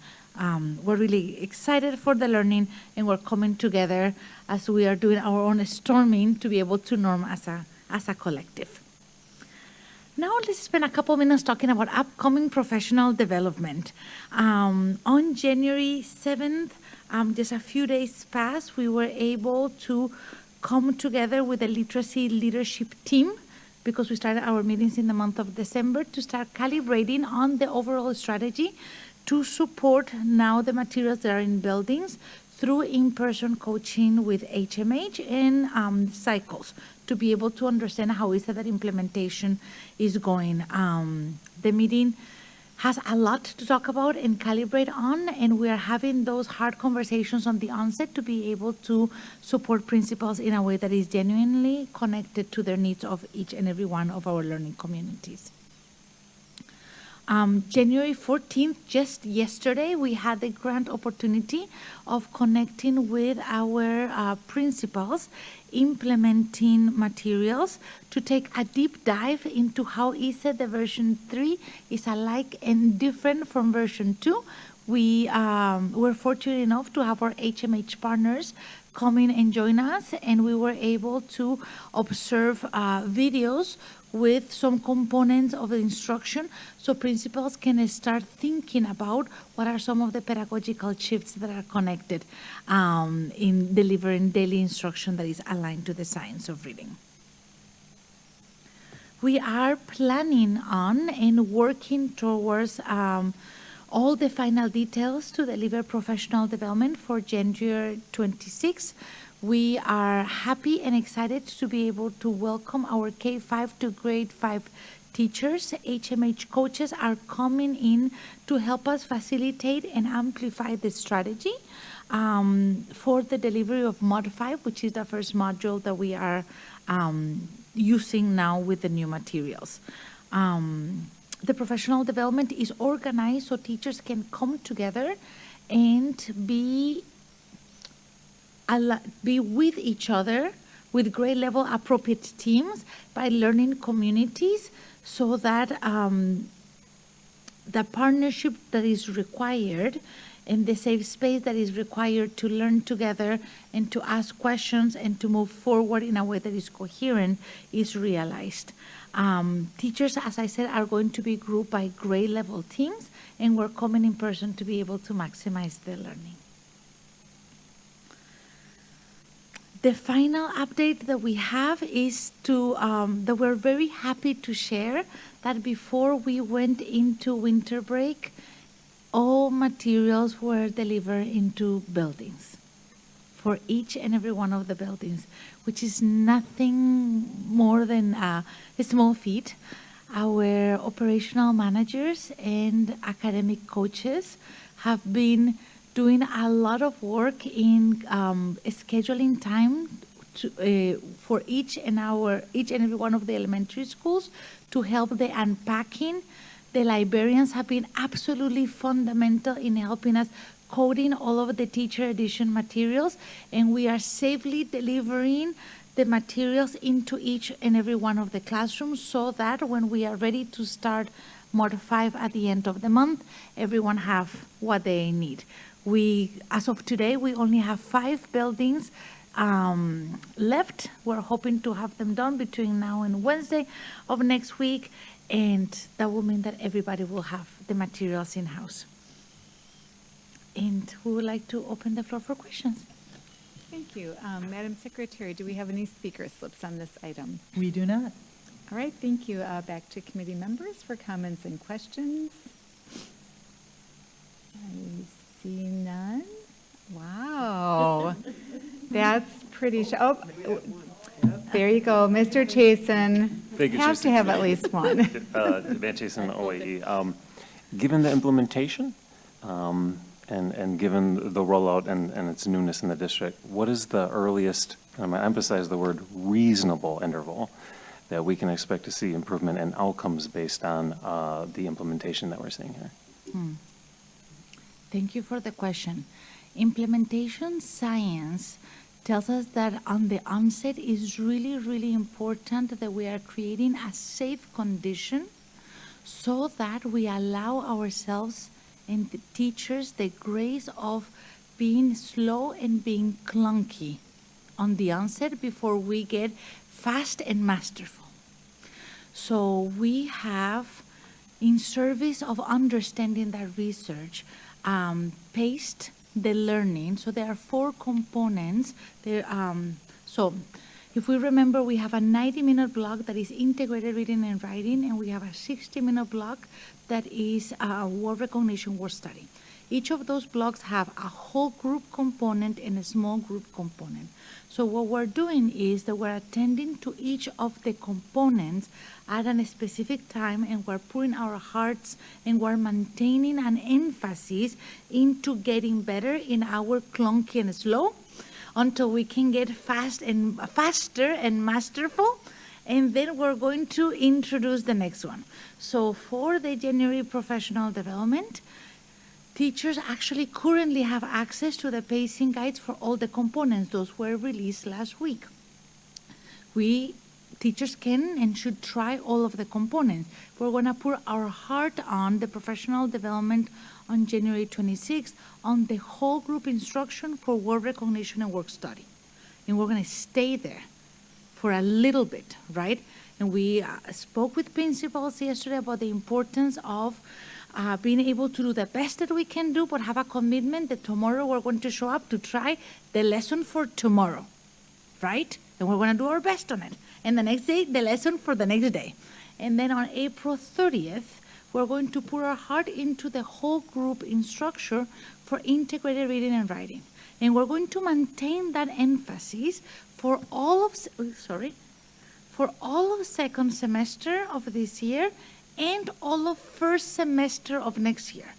We're really excited for the learning, and we're coming together as we are doing our own storming to be able to norm as a collective. Now let's spend a couple minutes talking about upcoming professional development. On January 7th, just a few days past, we were able to come together with the literacy leadership team, because we started our meetings in the month of December, to start calibrating on the overall strategy to support now the materials that are in buildings through in-person coaching with HMH and cycles to be able to understand how is it that implementation is going. The meeting has a lot to talk about and calibrate on, and we are having those hard conversations on the onset to be able to support principals in a way that is genuinely connected to their needs of each and every one of our learning communities. January 14th, just yesterday, we had the grand opportunity of connecting with our principals, implementing materials to take a deep dive into how is it the version 3 is alike and different from version 2. We were fortunate enough to have our HMH partners come in and join us, and we were able to observe videos with some components of the instruction so principals can start thinking about what are some of the pedagogical shifts that are connected in delivering daily instruction that is aligned to the science of reading. We are planning on and working towards all the final details to deliver professional development for January 26. We are happy and excited to be able to welcome our K-5 to grade 5 teachers. HMH coaches are coming in to help us facilitate and amplify the strategy for the delivery of Mod 5, which is the first module that we are using now with the new materials. The professional development is organized so teachers can come together and be with each other with grade level appropriate teams by learning communities, so that the partnership that is required and the safe space that is required to learn together and to ask questions and to move forward in a way that is coherent is realized. Teachers, as I said, are going to be grouped by grade level teams, and we're coming in person to be able to maximize their learning. The final update that we have is that we're very happy to share that before we went into winter break, all materials were delivered into buildings for each and every one of the buildings, which is nothing more than a small feat. Our operational managers and academic coaches have been doing a lot of work in scheduling time for each and every one of the elementary schools to help the unpacking. The librarians have been absolutely fundamental in helping us coding all of the teacher edition materials, and we are safely delivering the materials into each and every one of the classrooms so that when we are ready to start more 5 at the end of the month. Everyone have what they need. As of today, we only have 5 buildings left. We're hoping to have them done between now and Wednesday of next week, and that will mean that everybody will have the materials in-house. And we would like to open the floor for questions. Thank you. Madam Secretary, do we have any speaker slips on this item? We do not. All right, thank you. Back to committee members for comments and questions. I see none. Wow. That's pretty, there you go, Mr. Chason. Thank you, Have Chason. to have at least one. Van Chasen, OAE. Given the implementation, and given the rollout and its newness in the district, what is the earliest, and I'm going to emphasize the word reasonable interval, that we can expect to see improvement in outcomes based on the implementation that we're seeing here? Thank you for the question. Implementation science tells us that on the onset is really, really important that we are creating a safe condition so that we allow ourselves and the teachers the grace of being slow and being clunky on the onset before we get fast and masterful. So we have, in service of understanding that research, paced the learning. So there are 4 components. So if we remember, we have a 90-minute block that is integrated reading and writing, and we have a 60-minute block that is word recognition, word study. Each of those blocks have a whole group component and a small group component. So what we're doing is that we're attending to each of the components at a specific time, and we're putting our hearts and we're maintaining an emphasis into getting better in our clunky and slow until we can get faster and masterful. And then we're going to introduce the next one. So for the January professional development, teachers actually currently have access to the pacing guides for all the components. Those were released last week. Teachers can and should try all of the components. We're going to put our heart on the professional development on January 26th on the whole group instruction for word recognition and work study. And we're going to stay there for a little bit, right? And we spoke with principals yesterday about the importance of being able to do the best that we can do, but have a commitment that tomorrow we're going to show up to try the lesson for tomorrow, right? And we're going to do our best on it. And the next day, the lesson for the next day. And then on April 30th, we're going to put our heart into the whole group instruction for integrated reading and writing. And we're going to maintain that emphasis for all of second semester of this year and all of first semester of next year.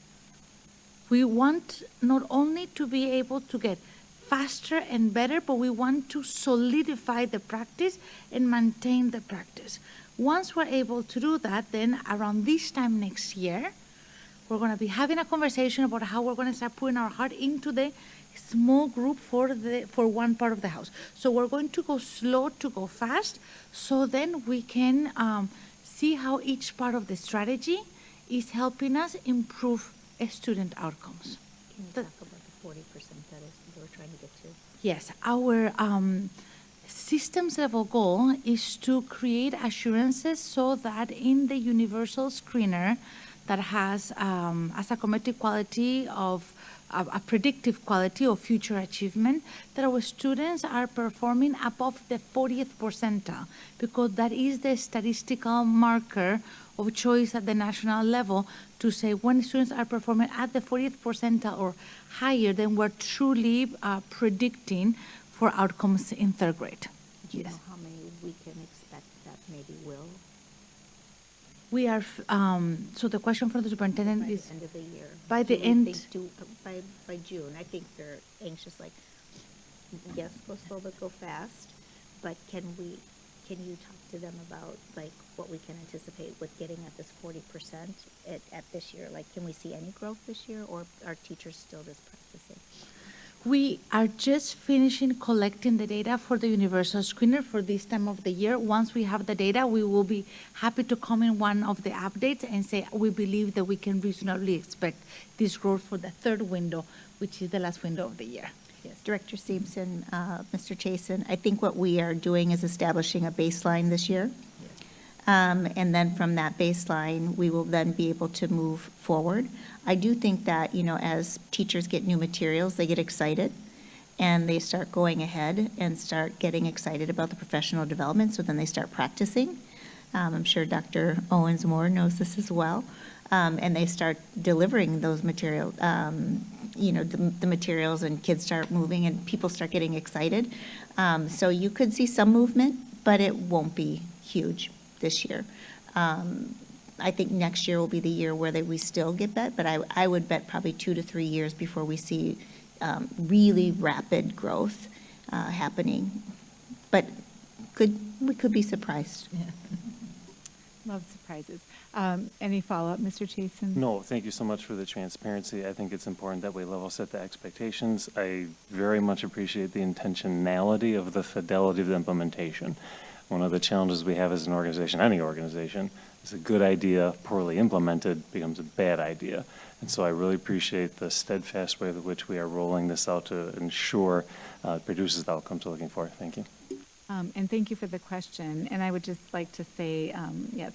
We want not only to be able to get faster and better, but we want to solidify the practice and maintain the practice. Once we're able to do that, then around this time next year, we're going to be having a conversation about how we're going to start putting our heart into the small group for one part of the house. So we're going to go slow to go fast, so then we can see how each part of the strategy is helping us improve student outcomes. Can you talk about the 40% that we're trying to get to? Yes, our systems level goal is to create assurances so that in the universal screener that has as a committed quality of a predictive quality of future achievement, that our students are performing above the 40th percentile, because that is the statistical marker of choice at the national level to say when students are performing at the 40th percentile or higher, then we're truly predicting for outcomes in third grade. Do you know how many we can expect that maybe will? We are, so the question for the superintendent is. By the end of the year. By the end. By June, I think they're anxious, like, yes, go slow but go fast, but can you talk to them about, like, what we can anticipate with getting at this 40% at this year? Like, can we see any growth this year, or are teachers still just practicing? We are just finishing collecting the data for the universal screener for this time of the year. Once we have the data, we will be happy to come in one of the updates and say we believe that we can reasonably expect this growth for the third window, which is the last window of the year. Yes, Director Simpson, Mr. Chason, I think what we are doing is establishing a baseline this year. And then from that baseline, we will then be able to move forward. I do think that, as teachers get new materials, they get excited and they start going ahead and start getting excited about the professional development, so then they start practicing. I'm sure Dr. Owens-Moore knows this as well. And they start delivering those materials, the materials, and kids start moving and people start getting excited. So you could see some movement, but it won't be huge this year. I think next year will be the year where we still get that, but I would bet probably 2 to 3 years before we see really rapid growth happening. But we could be surprised. Yeah. Love surprises. Any follow-up, Mr. Chason? No, thank you so much for the transparency. I think it's important that we level set the expectations. I very much appreciate the intentionality of the fidelity of the implementation. One of the challenges we have as an organization, any organization, is a good idea poorly implemented becomes a bad idea. And so I really appreciate the steadfast way with which we are rolling this out to ensure it produces the outcomes we're looking for. Thank you. And thank you for the question. And I would just like to say,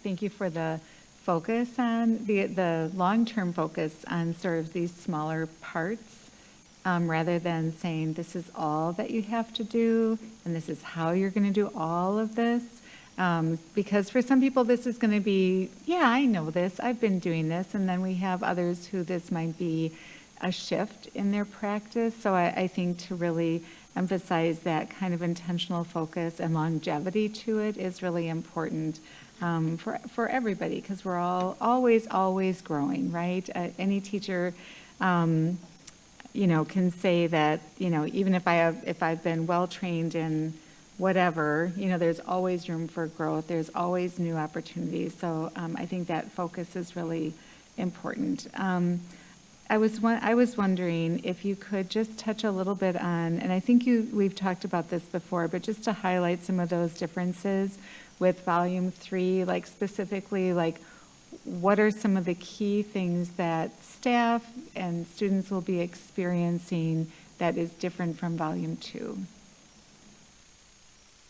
thank you for the focus on the long-term focus on sort of these smaller parts, rather than saying this is all that you have to do and this is how you're going to do all of this. Because for some people, this is going to be, I know this, I've been doing this. And then we have others who this might be a shift in their practice. So I think to really emphasize that kind of intentional focus and longevity to it is really important for everybody, because we're all always growing, right? Any teacher, can say that, even if I've been well-trained in whatever, there's always room for growth. There's always new opportunities. So I think that focus is really important. I was wondering if you could just touch a little bit on, and I think we've talked about this before, but just to highlight some of those differences with Volume 3, like specifically, like what are some of the key things that staff and students will be experiencing that is different from Volume 2?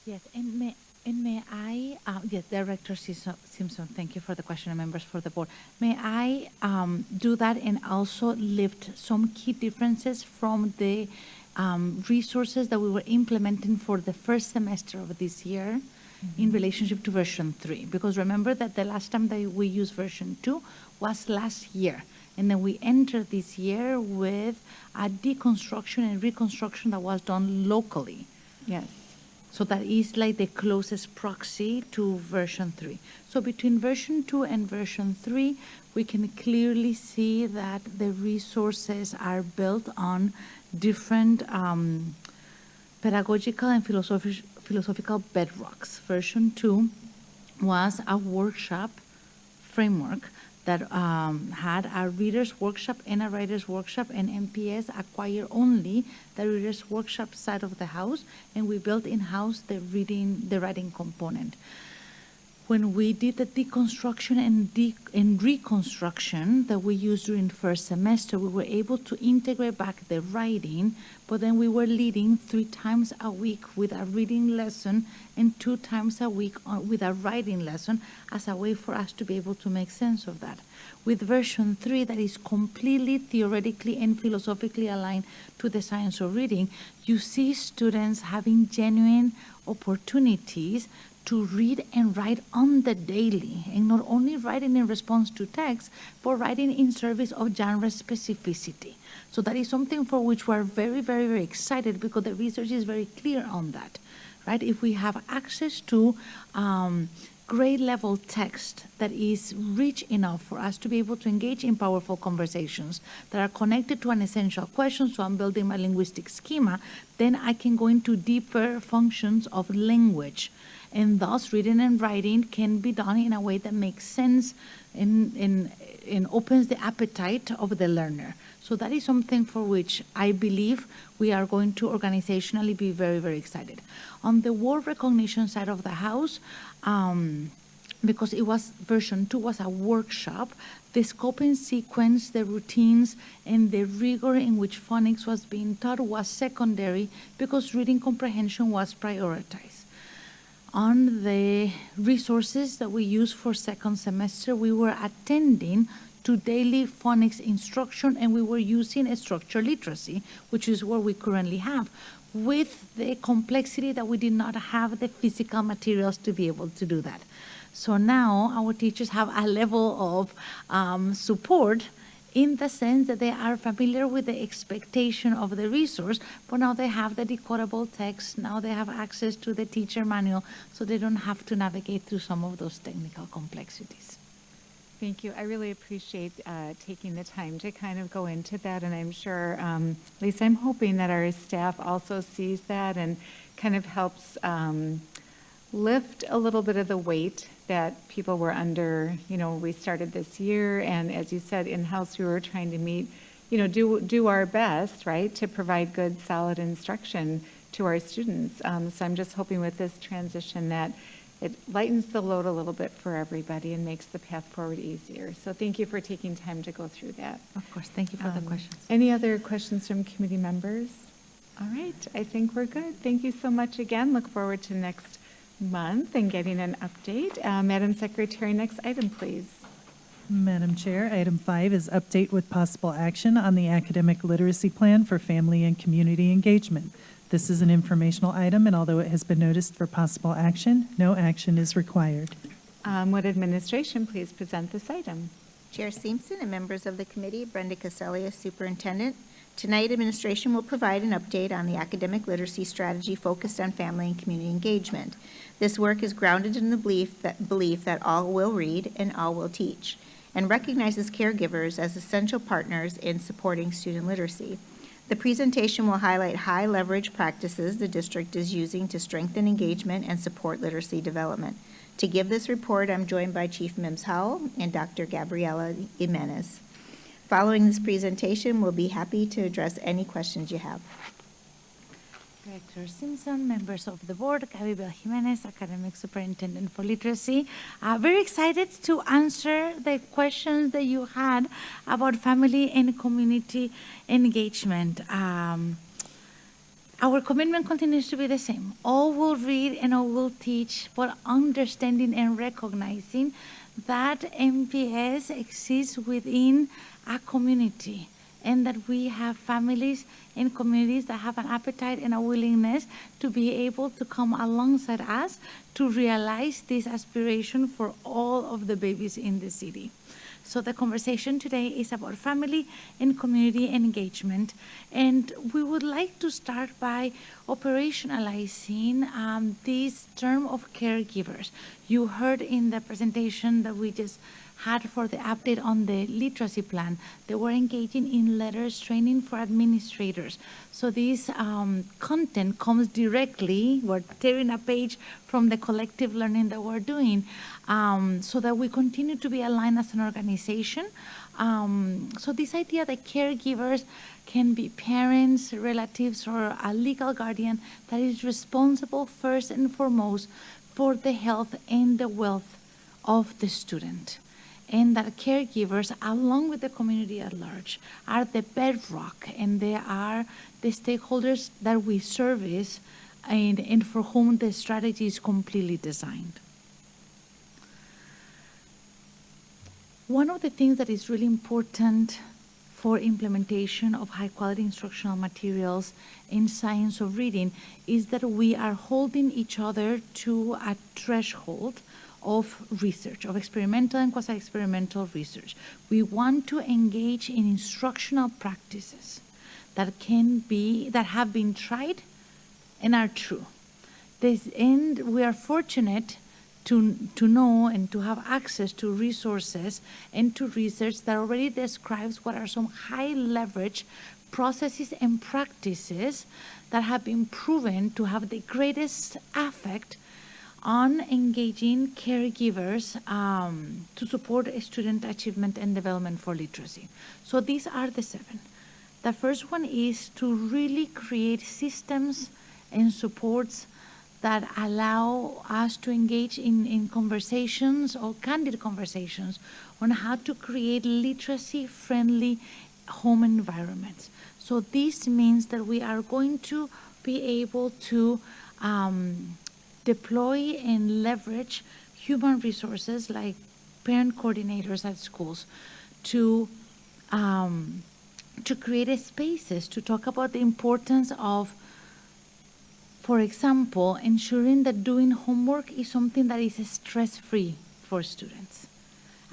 Yes, and may I, yes, Director Simpson, thank you for the question, and members for the board. May I do that and also lift some key differences from the resources that we were implementing for the first semester of this year in relationship to version 3? Because remember that the last time that we used version 2 was last year. And then we entered this year with a deconstruction and reconstruction that was done locally. Yes. So that is like the closest proxy to version 3. So between version 2 and version 3, we can clearly see that the resources are built on different pedagogical and philosophical bedrocks. Version 2 was a workshop framework that had a reader's workshop and a writer's workshop, and MPS acquired only the reader's workshop side of the house, and we built in-house the writing component. When we did the deconstruction and reconstruction that we used during first semester, we were able to integrate back the writing, but then we were leading 3 times a week with a reading lesson and 2 times a week with a writing lesson as a way for us to be able to make sense of that. With version 3, that is completely theoretically and philosophically aligned to the science of reading, you see students having genuine opportunities to read and write on the daily, and not only writing in response to text, but writing in service of genre specificity. So that is something for which we're very, very, very excited, because the research is very clear on that, right? If we have access to grade level text that is rich enough for us to be able to engage in powerful conversations that are connected to an essential question, so I'm building my linguistic schema, then I can go into deeper functions of language. And thus, reading and writing can be done in a way that makes sense and opens the appetite of the learner. So that is something for which I believe we are going to organizationally be very, very excited. On the word recognition side of the house, because it was version 2 was a workshop, the scope and sequence, the routines, and the rigor in which phonics was being taught was secondary because reading comprehension was prioritized. On the resources that we use for second semester, we were attending to daily phonics instruction, and we were using a structured literacy, which is what we currently have, with the complexity that we did not have the physical materials to be able to do that. So now our teachers have a level of support in the sense that they are familiar with the expectation of the resource, but now they have the decodable text, now they have access to the teacher manual, so they don't have to navigate through some of those technical complexities. Thank you. I really appreciate taking the time to kind of go into that, and I'm sure, at least I'm hoping that our staff also sees that and kind of helps lift a little bit of the weight that people were under. We started this year, and as you said, in-house we were trying to meet, do our best, right, to provide good, solid instruction to our students. So I'm just hoping with this transition that it lightens the load a little bit for everybody and makes the path forward easier. So thank you for taking time to go through that. Of course, thank you for the questions. Any other questions from committee members? All right, I think we're good. Thank you so much again. Look forward to next month and getting an update. Madam Secretary, next item, please. Madam Chair, item 5 is update with possible action on the academic literacy plan for family and community engagement. This is an informational item, and although it has been noticed for possible action, no action is required. Would administration please present this item? Chair Simpson and members of the committee, Brenda Casella, Superintendent. Tonight, administration will provide an update on the academic literacy strategy focused on family and community engagement. This work is grounded in the belief that all will read and all will teach, and recognizes caregivers as essential partners in supporting student literacy. The presentation will highlight high leverage practices the district is using to strengthen engagement and support literacy development. To give this report, I'm joined by Chief Mims Howell and Dr. Gabriela Jimenez. Following this presentation, we'll be happy to address any questions you have. Director Simpson, members of the board, Gabriela Jimenez, Academic Superintendent for Literacy. Very excited to answer the questions that you had about family and community engagement. Our commitment continues to be the same. All will read and all will teach, but understanding and recognizing that MPS exists within a community, and that we have families and communities that have an appetite and a willingness to be able to come alongside us to realize this aspiration for all of the babies in the city. So the conversation today is about family and community engagement, and we would like to start by operationalizing this term of caregivers. You heard in the presentation that we just had for the update on the literacy plan, they were engaging in letters training for administrators. So this content comes directly, we're tearing a page from the collective learning that we're doing, so that we continue to be aligned as an organization. So this idea that caregivers can be parents, relatives, or a legal guardian that is responsible first and foremost for the health and the wealth of the student. And that caregivers, along with the community at large, are the bedrock, and they are the stakeholders that we service and for whom the strategy is completely designed. One of the things that is really important for implementation of high-quality instructional materials in science of reading is that we are holding each other to a threshold of research, of experimental and quasi-experimental research. We want to engage in instructional practices that have been tried and are true. And we are fortunate to know and to have access to resources and to research that already describes what are some high leverage processes and practices that have been proven to have the greatest effect on engaging caregivers to support student achievement and development for literacy. So these are the 7. The first one is to really create systems and supports that allow us to engage in conversations or candid conversations on how to create literacy-friendly home environments. So this means that we are going to be able to deploy and leverage human resources like parent coordinators at schools to create spaces to talk about the importance of, for example, ensuring that doing homework is something that is stress-free for students.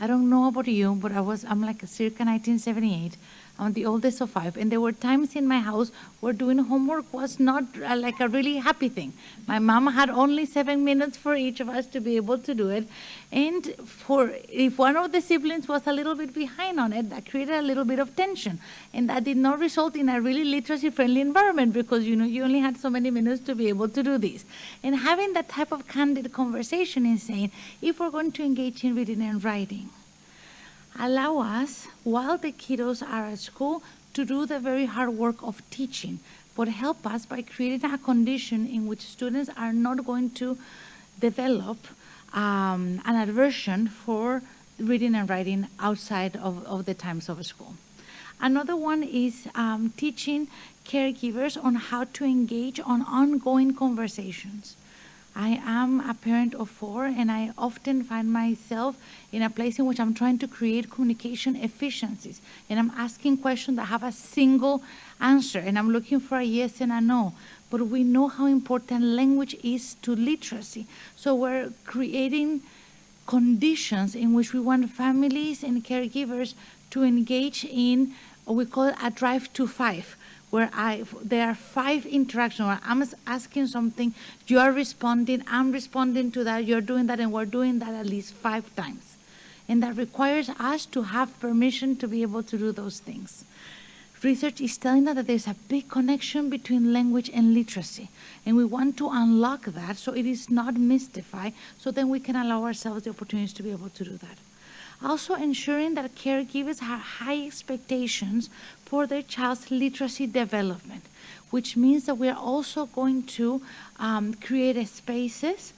I don't know about you, but I'm like circa 1978. I'm the oldest of 5, and there were times in my house where doing homework was not like a really happy thing. My mom had only 7 minutes for each of us to be able to do it, and if one of the siblings was a little bit behind on it, that created a little bit of tension, and that did not result in a really literacy-friendly environment because you only had so many minutes to be able to do this. And having that type of candid conversation is saying, if we're going to engage in reading and writing, allow us, while the kiddos are at school, to do the very hard work of teaching, but help us by creating a condition in which students are not going to develop an aversion for reading and writing outside of the times of school. Another one is teaching caregivers on how to engage on ongoing conversations. I am a parent of 4, and I often find myself in a place in which I'm trying to create communication efficiencies, and I'm asking questions that have a single answer, and I'm looking for a yes and a no. But we know how important language is to literacy, so we're creating conditions in which we want families and caregivers to engage in what we call a drive to 5. Where there are 5 interactions, where I'm asking something, you are responding, I'm responding to that, you're doing that, and we're doing that at least 5 times. And that requires us to have permission to be able to do those things. Research is telling us that there's a big connection between language and literacy, and we want to unlock that so it is not mystified, so then we can allow ourselves the opportunities to be able to do that. Also ensuring that caregivers have high expectations for their child's literacy development, which means that we are also going to create spaces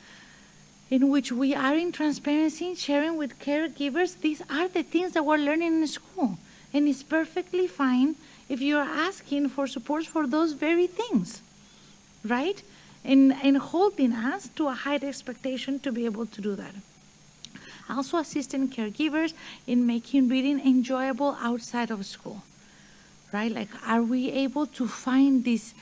in which we are in transparency, sharing with caregivers, these are the things that we're learning in school. And it's perfectly fine if you're asking for support for those very things, right? And holding us to a high expectation to be able to do that. Also assisting caregivers in making reading enjoyable outside of school, right? Like, are we able to find these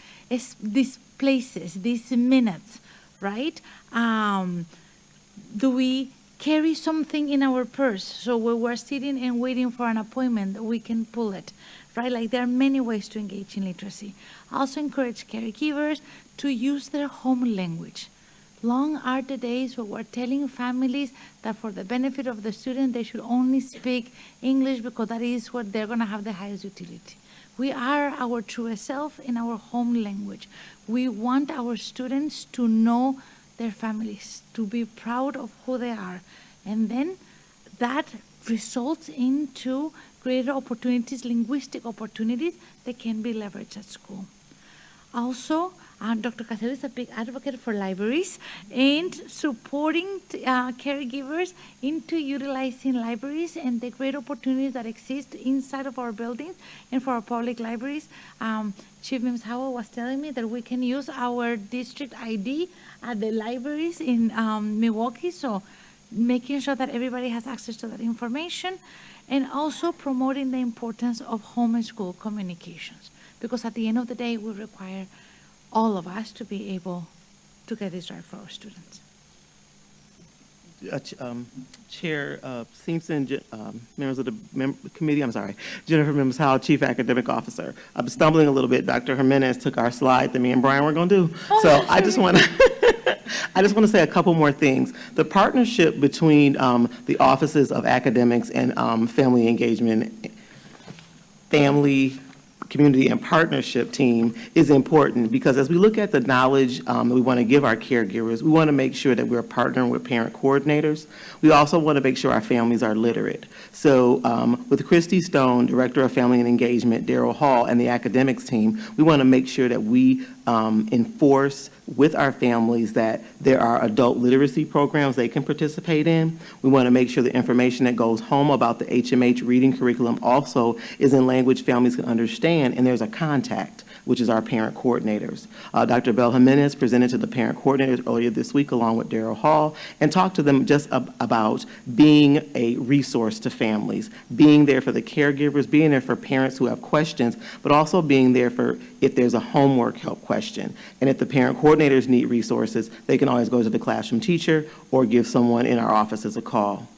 places, these minutes, right? Do we carry something in our purse so when we're sitting and waiting for an appointment, we can pull it, right? Like, there are many ways to engage in literacy. Also encourage caregivers to use their home language. Long are the days where we're telling families that for the benefit of the student, they should only speak English because that is what they're going to have the highest utility. We are our truest self in our home language. We want our students to know their families, to be proud of who they are. And then that results into greater opportunities, linguistic opportunities that can be leveraged at school. Also, Dr. Casero is a big advocate for libraries and supporting caregivers into utilizing libraries and the great opportunities that exist inside of our buildings and for our public libraries. Chief Mims Howell was telling me that we can use our district ID at the libraries in Milwaukee, so making sure that everybody has access to that information, and also promoting the importance of home and school communications, because at the end of the day, we require all of us to be able to get this right for our students. Chair Simpson, members of the committee, I'm sorry, Jennifer Mims Howell, Chief Academic Officer. I'm stumbling a little bit. Dr. Jimenez took our slide that me and Brian were going to do. So I just want to say a couple more things. The partnership between the offices of academics and family engagement, family community and partnership team is important, because as we look at the knowledge that we want to give our caregivers, we want to make sure that we're partnering with parent coordinators. We also want to make sure our families are literate. So with Christy Stone, Director of Family and Engagement, Daryl Hall, and the academics team, we want to make sure that we enforce with our families that there are adult literacy programs they can participate in. We want to make sure the information that goes home about the HMH reading curriculum also is in language families can understand, and there's a contact, which is our parent coordinators. Dr. Bell Jimenez presented to the parent coordinators earlier this week along with Daryl Hall and talked to them just about being a resource to families, being there for the caregivers, being there for parents who have questions, but also being there for if there's a homework help question. And if the parent coordinators need resources, they can always go to the classroom teacher or give someone in our offices a call.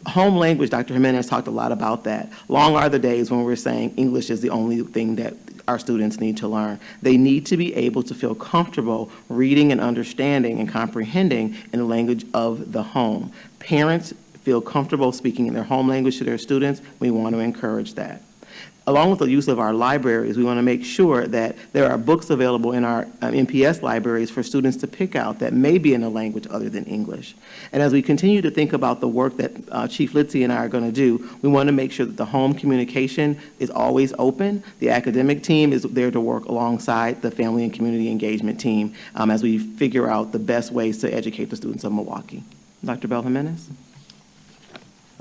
Home language, Dr. Jimenez talked a lot about that. Long are the days when we're saying English is the only thing that our students need to learn. They need to be able to feel comfortable reading and understanding and comprehending in the language of the home. Parents feel comfortable speaking in their home language to their students. We want to encourage that. Along with the use of our libraries, we want to make sure that there are books available in our MPS libraries for students to pick out that may be in a language other than English. And as we continue to think about the work that Chief Litzy and I are going to do, we want to make sure that the home communication is always open. The academic team is there to work alongside the family and community engagement team as we figure out the best ways to educate the students of Milwaukee. Dr. Bell Jimenez?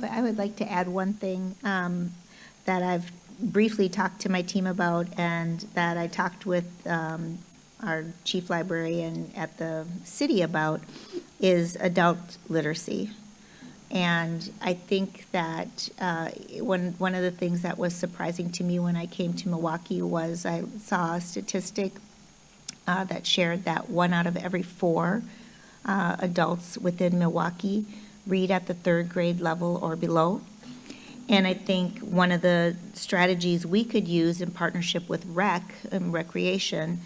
I would like to add one thing that I've briefly talked to my team about, and that I talked with our chief librarian at the city about, is adult literacy. And I think that one of the things that was surprising to me when I came to Milwaukee was I saw a statistic that shared that 1 out of every 4 adults within Milwaukee read at the 3rd grade level or below. And I think one of the strategies we could use in partnership with rec and recreation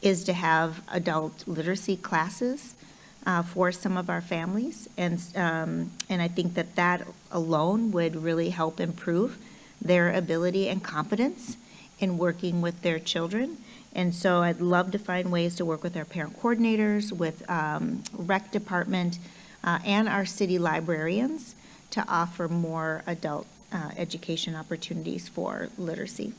is to have adult literacy classes for some of our families. And I think that that alone would really help improve their ability and competence in working with their children. And so I'd love to find ways to work with our parent coordinators, with rec department, and our city librarians to offer more adult education opportunities for literacy.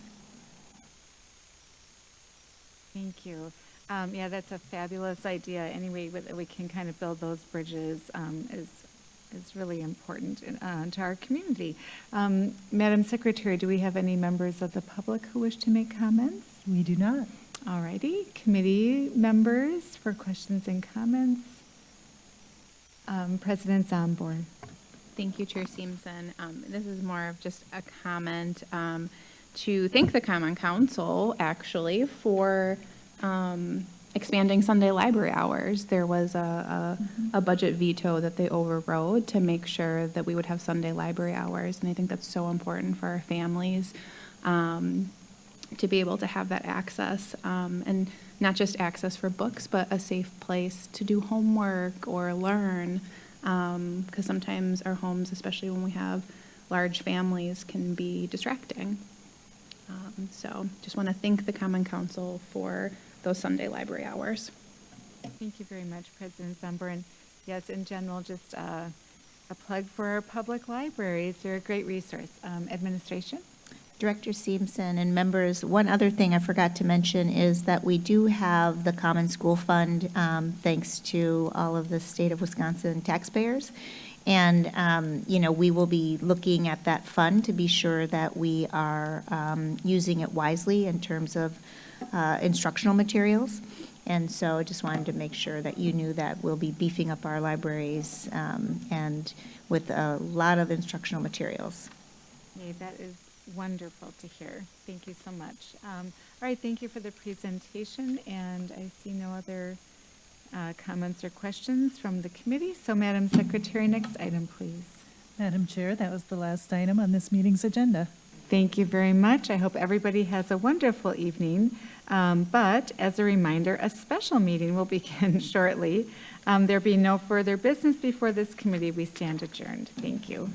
Thank you. Yeah, that's a fabulous idea. Any way that we can kind of build those bridges is really important to our community. Madam Secretary, do we have any members of the public who wish to make comments? We do not. All righty. Committee members for questions and comments. President Zomborn. Thank you, Chair Simpson. This is more of just a comment to thank the Common Council, actually, for expanding Sunday library hours. There was a budget veto that they overrode to make sure that we would have Sunday library hours, and I think that's so important for our families to be able to have that access, and not just access for books, but a safe place to do homework or learn. Because sometimes our homes, especially when we have large families, can be distracting. So just want to thank the Common Council for those Sunday library hours. Thank you very much, President Zomborn. Yes, in general, just a plug for our public libraries. They're a great resource. Administration? Director Simpson and members, one other thing I forgot to mention is that we do have the Common School Fund, thanks to all of the state of Wisconsin taxpayers. And, we will be looking at that fund to be sure that we are using it wisely in terms of instructional materials. And so I just wanted to make sure that you knew that we'll be beefing up our libraries and with a lot of instructional materials. Yay, that is wonderful to hear. Thank you so much. All right, thank you for the presentation, and I see no other comments or questions from the committee. So, Madam Secretary, next item, please. Madam Chair, that was the last item on this meeting's agenda. Thank you very much. I hope everybody has a wonderful evening. But as a reminder, a special meeting will begin shortly. There being no further business before this committee, we stand adjourned. Thank you.